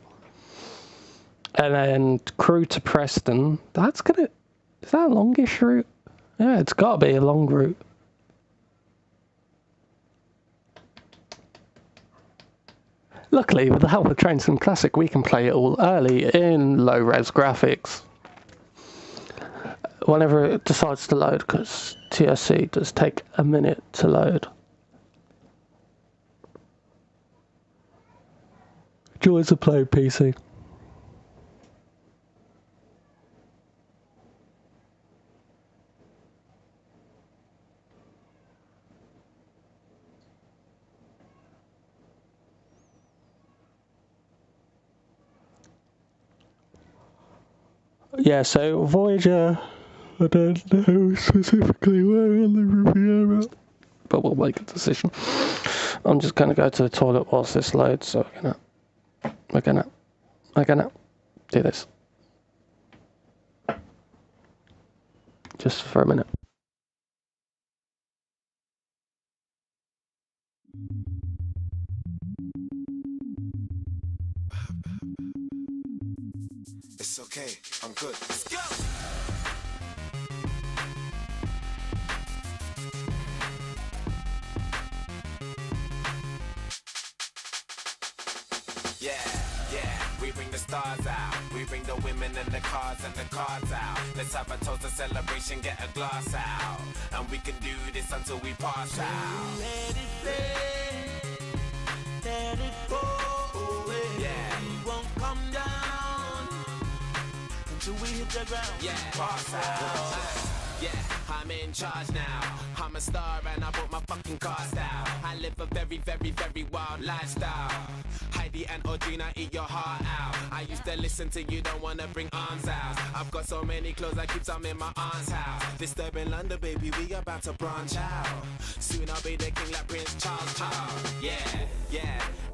And then Crewe to Preston. Is that a longish route? Yeah, it's got to be a long route. Luckily, with the help of Train Sim Classic, we can play it all early in low-res graphics. Whenever it decides to load, because TSC does take a minute to load. Joys of playing PC. Yeah, so Voyager, I don't know specifically where on the Riviera, but we'll make a decision. I'm just going to go to the toilet whilst this loads, so we're gonna do this. Just for a minute. It's okay, I'm good. Let's go! Yeah, we bring the stars out. We bring the women and the cars and the cards out. Let's have a toast, a celebration, get a glass out. And we can do this until we pass out. Let it play, let it go away. Yeah, we won't come down until we hit the ground. Yeah, pass out. Yeah, I'm in charge now. I'm a star and I brought my fucking cars out. I live a very, very, very wild lifestyle. Heidi and Audrina, eat your heart out. I used to listen to you, don't wanna bring arms out. I've got so many clothes, I keep some in my aunt's house. Disturbing London, baby, we about to branch out. Soon I'll be the king like Prince Charles. Yeah,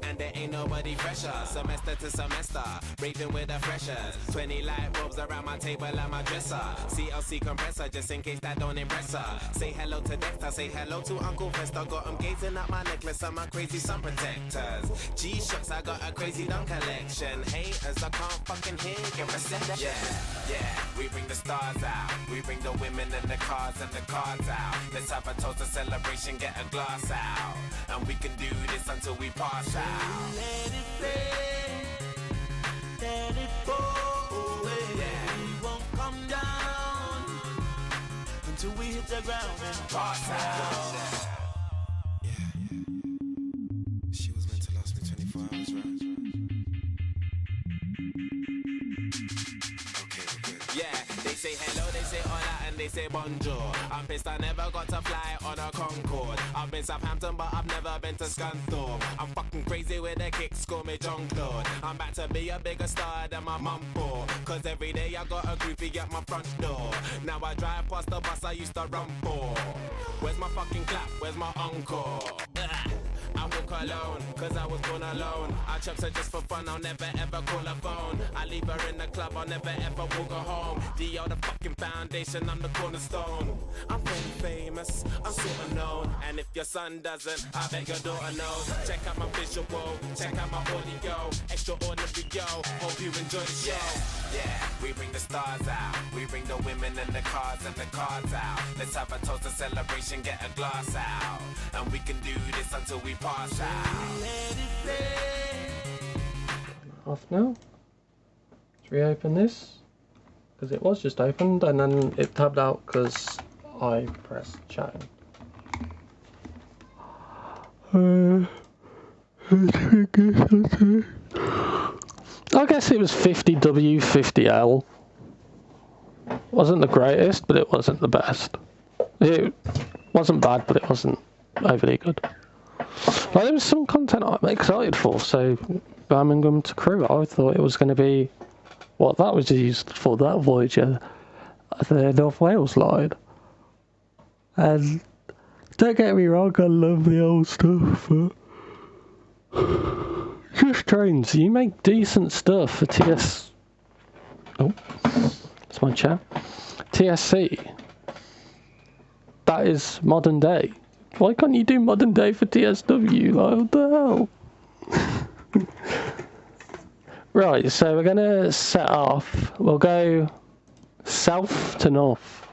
and there ain't nobody fresher. Semester to semester, raving with the freshers. 20 light bulbs around my table and my dresser. CLC compressor, just in case that don't impress her. Say hello to Dexter, say hello to Uncle Fester. Got him gazing at my necklace and my crazy sun protectors. G-Shocks, I got a crazy dumb collection. Haters, I can't fucking hear you. Yeah, we bring the stars out. We bring the women and the cars and the cards out. Let's have a toast, a celebration, get a glass out. And we can do this until we pass out. Let it play, let it go away. Yeah, we won't come down until we hit the ground and pass out. Yeah. She was meant to last me 24 hours, right? Okay, we're good. Yeah, they say hello, they say hola, and they say bonjour. I'm pissed I never got to fly on a Concorde. I've been Southampton, but I've never been to Scunthorpe. I'm fucking crazy with the kicks, call me John Claude. I'm about to be a bigger star than my mum for. Cause every day I got a groupie at my front door. Now I drive past the bus I used to run for. Where's my fucking clap? Where's my encore? I walk alone, cause I was born alone. I chops her just for fun, I'll never ever call her phone. I leave her in the club, I'll never ever walk her home. D.O. the fucking foundation, I'm the cornerstone. I'm pretty famous, I'm super known. And if your son doesn't, I bet your daughter knows. Check out my visual, check out my audio. Extraordinary, yo, hope you enjoy the show. Yeah, we bring the stars out. We bring the women and the cars and the cards out. Let's have a toast, a celebration, get a glass out. And we can do this until we pass out. Off now. Let's reopen this. Because it was just opened and then it tabbed out because I pressed chat. I guess it was 50W, 50L. Wasn't the greatest, but it wasn't the best. It wasn't bad, but it wasn't overly good. Like, there was some content I'm excited for, so Birmingham to Crewe, I thought it was going to be what that was used for, that Voyager, the North Wales line. And don't get me wrong, I love the old stuff, but just trains, you make decent stuff for TS... Oh, it's my chair. TSC. That is modern day. Why can't you do modern day for TSW? Like, what the hell? Right, so we're going to set off. We'll go south to north.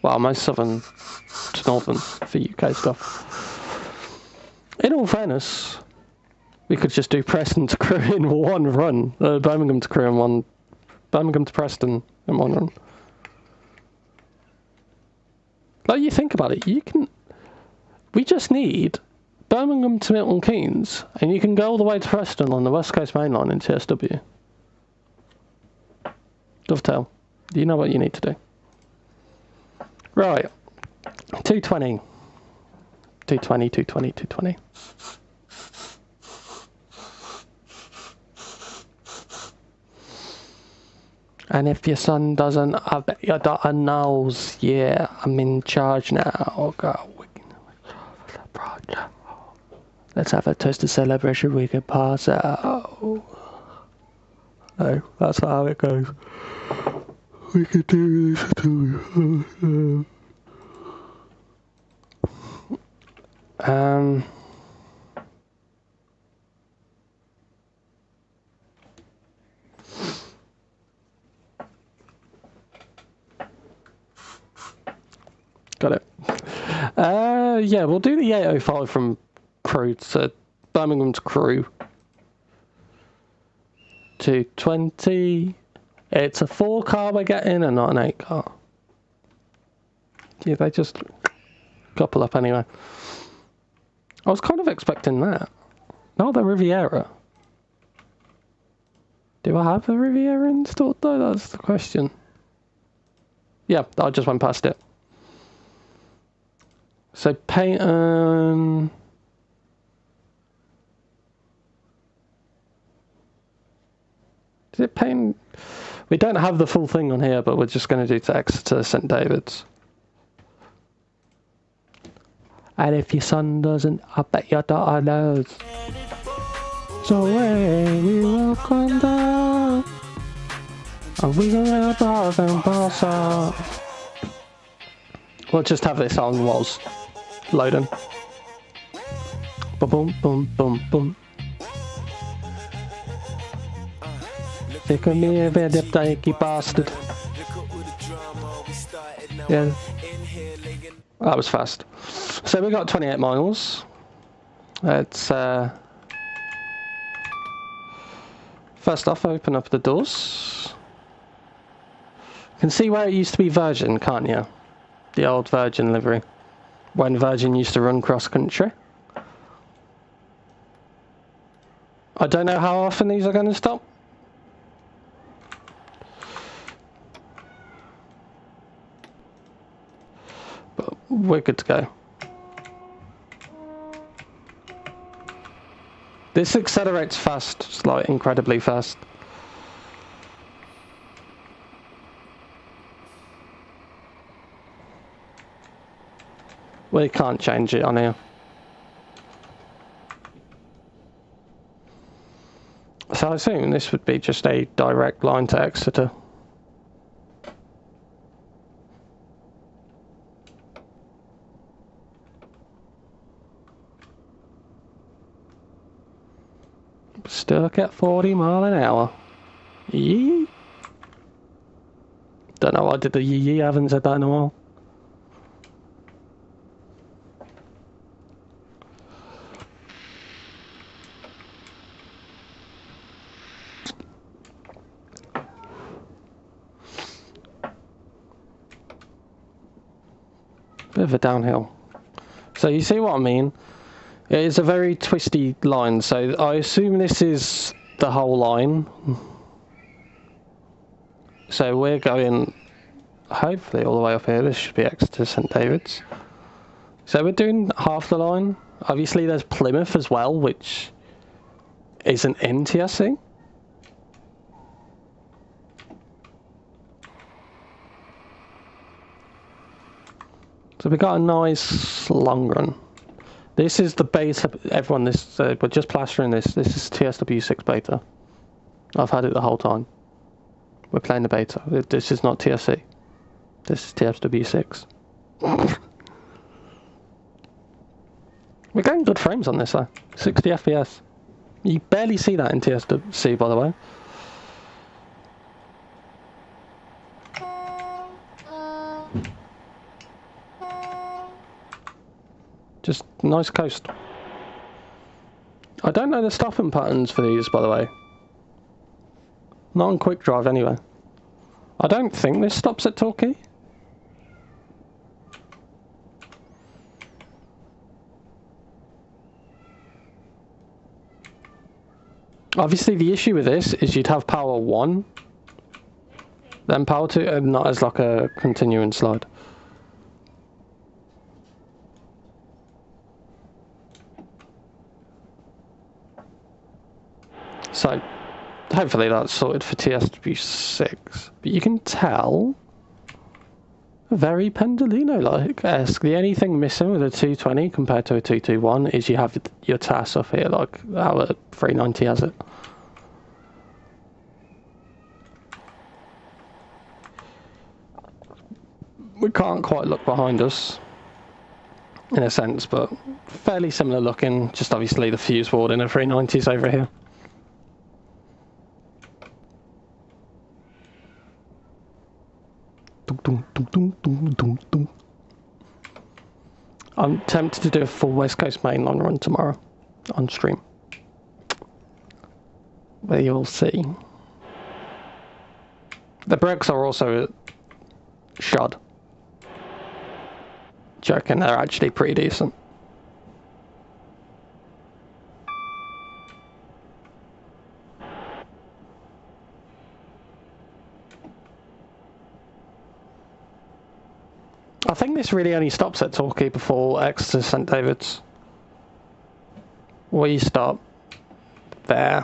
Well, most southern to northern for UK stuff. In all fairness, we could just do Preston to Crewe in one run. Birmingham to Crewe in one. Birmingham to Preston in one run. Like, you think about it, you can... We just need Birmingham to Milton Keynes, and you can go all the way to Preston on the West Coast Main Line in TSW. Dovetail, you know what you need to do. Right, 220. 220, 220, 220. And if your son doesn't, I bet your daughter knows. Yeah, I'm in charge now. Go. Let's have a toasted celebration. We can pass out. No, that's not how it goes. We can do this until we... Got it. Yeah, we'll do the 805 from Crewe to Birmingham to Crewe. 220. It's a 4-car we're getting and not an 8-car. Yeah, they just couple up anyway. I was kind of expecting that. No, the Riviera. Do I have the Riviera installed though? That's the question. Yeah, I just went past it. So Peyton... Is it Peyton? We don't have the full thing on here, but we're just going to do to Exeter, St David's. And if your son doesn't, I bet your daughter knows. So we walk on down, and we go to park and pass out. We'll just have this on whilst loading. Boom, boom, boom, boom, boom. Take me a bit of dikey bastard. Yeah. That was fast. So we got 28 miles. It's first off, open up the doors. You can see where it used to be Virgin, can't you? The old Virgin livery. When Virgin used to run cross country. I don't know how often these are going to stop. we're good to go. This accelerates fast, just like incredibly fast. We can't change it on here. So I assume this would be just a direct line to Exeter. Stuck at 40 mile an hour. Yee. Don't know why I did the yee. I haven't said that in a while. Bit of a downhill. So you see what I mean? It is a very twisty line, so I assume this is the whole line. So we're going, hopefully, all the way up here. This should be Exeter St David's. So we're doing half the line. Obviously there's Plymouth as well, which isn't in TSC. So we got a nice long run. This is the beta. Everyone, this we're just plastering this. This is TSW6 beta. I've had it the whole time. We're playing the beta. This is not TSC. This is TSW6. We're getting good frames on this though. 60 FPS. You barely see that in TSC, by the way. Just nice coast. I don't know the stopping patterns for these, by the way. Not on quick drive, anyway. I don't think this stops at Torquay. Obviously, the issue with this is you'd have power 1, then power 2, and not as like a continuing slide. So, hopefully that's sorted for TSW6. But you can tell, very Pendolino-like-esque. The only thing missing with a 220 compared to a 221 is you have your TAS off here, like our 390 has it. We can't quite look behind us, in a sense, but fairly similar looking, just obviously the fuse board in a 390's over here. I'm tempted to do a full West Coast main long run tomorrow on stream, but you'll see. The brakes are also shod. Joking, they're actually pretty decent. I think this really only stops at Torquay before Exeter St David's. We stop there.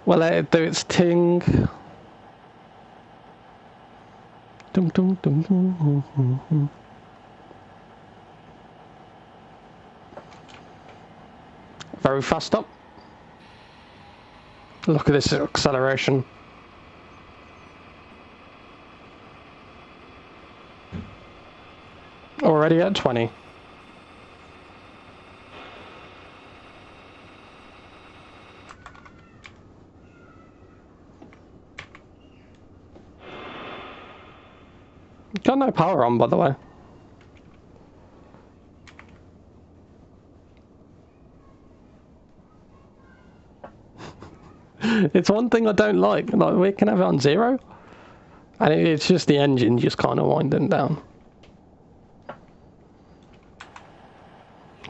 Well, let it do its ting. Dum dum dum dum. Very fast up. Look at this acceleration. Already at 20. Got no power on, by the way. It's one thing I don't like we can have it on 0, and it's just the engine just kind of winding down.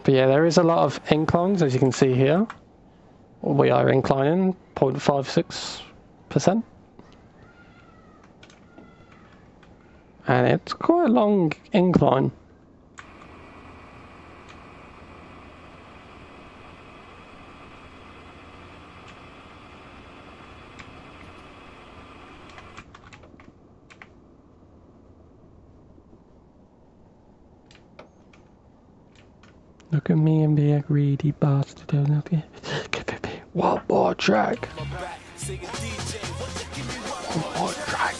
But yeah, there is a lot of inclines, as you can see here. We are inclining 0.56%. And it's quite a long incline. Look at me and be a greedy bastard. One more track. One more track.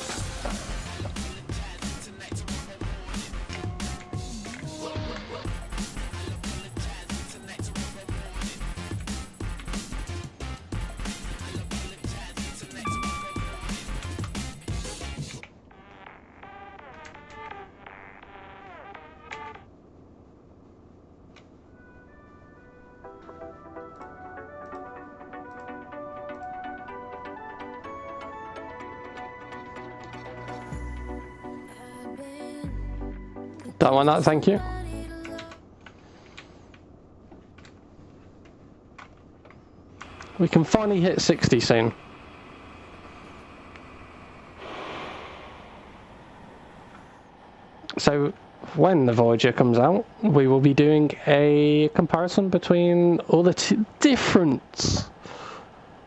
Don't want that, thank you. We can finally hit 60 soon. So when the Voyager comes out, we will be doing a comparison between all the different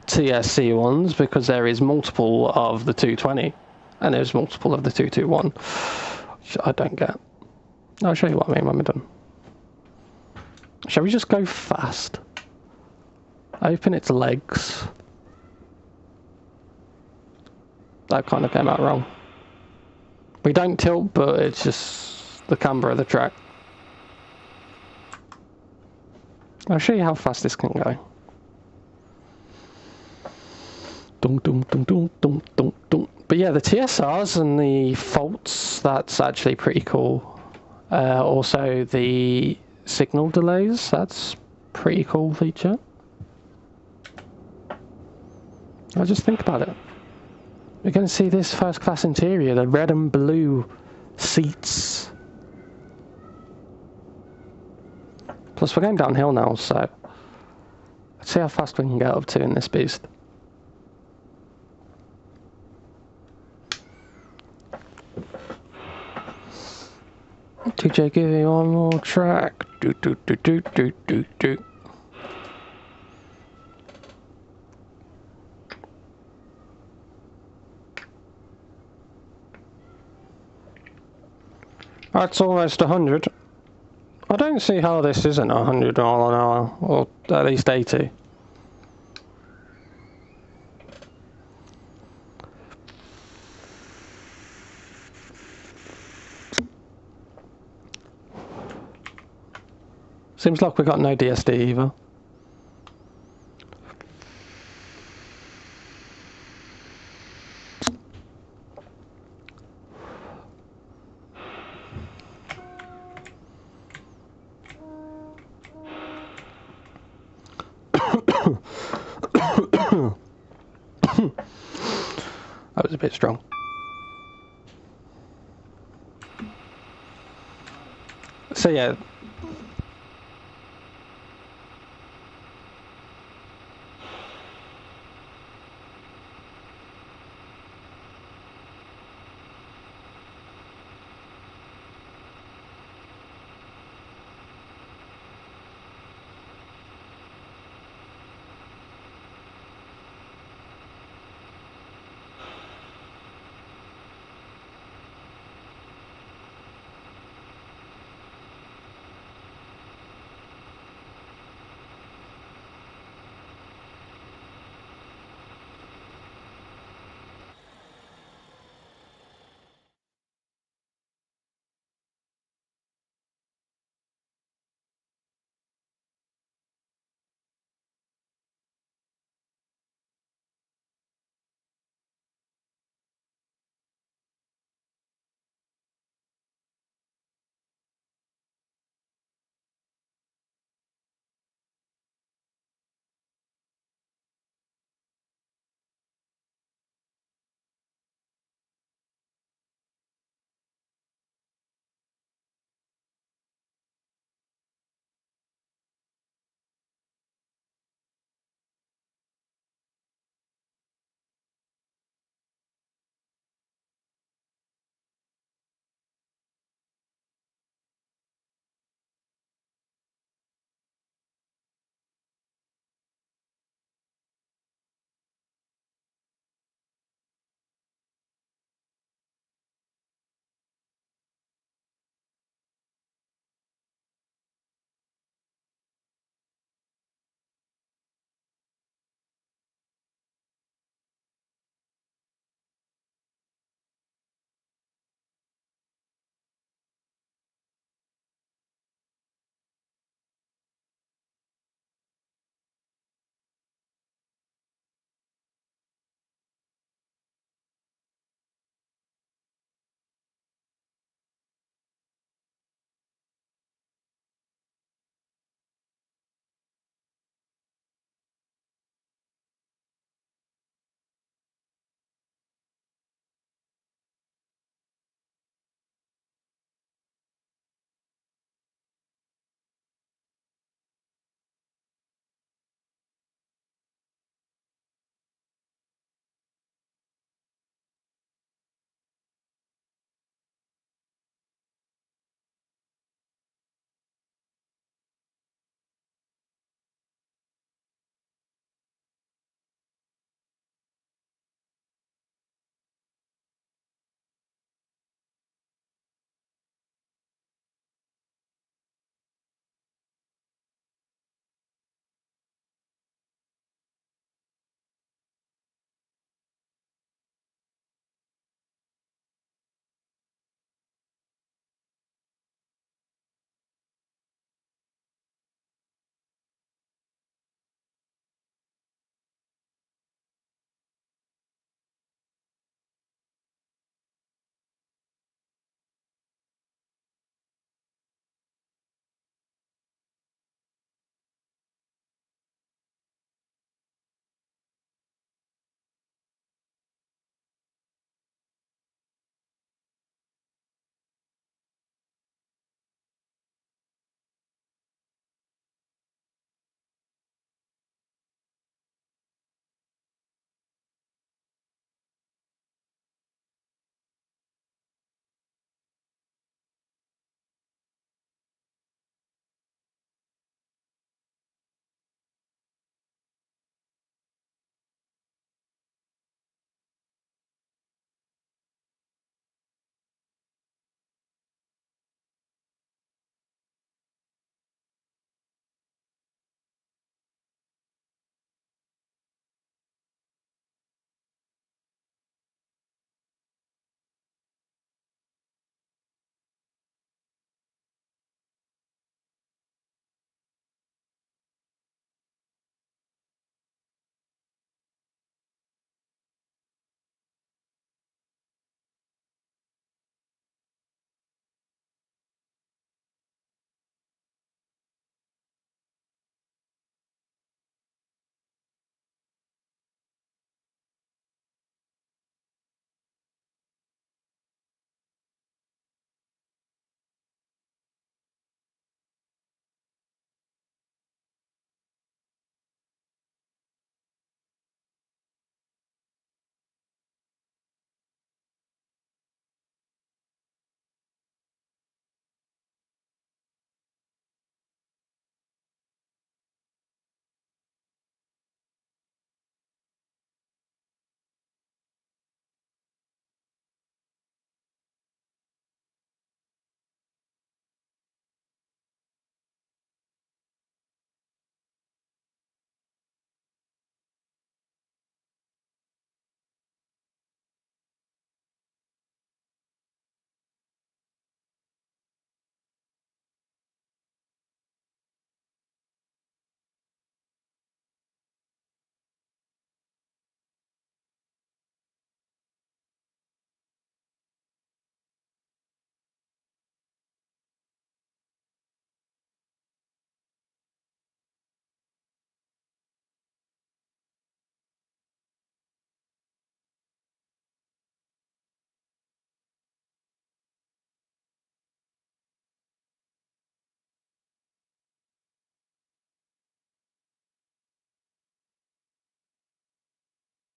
TSC ones, because there is multiple of the 220 and there's multiple of the 221, which I don't get. I'll show you what I mean when we're done. Shall we just go fast? Open its legs. That kind of came out wrong. We don't tilt, but it's just the camber of the track. I'll show you how fast this can go. Dum dum dum dum dum dum dum. But yeah, the TSRs and the faults, that's actually pretty cool. Also the signal delays, that's pretty cool feature. Now just think about it. You're going to see this first class interior, the red and blue seats. Plus we're going downhill now, so let's see how fast we can get up to in this beast. DJ, give me one more track. Do do do do do do do. That's almost 100. I don't see how this isn't 100 mile an hour, or at least 80. Seems like we got no DSD either. That was a bit strong. So yeah,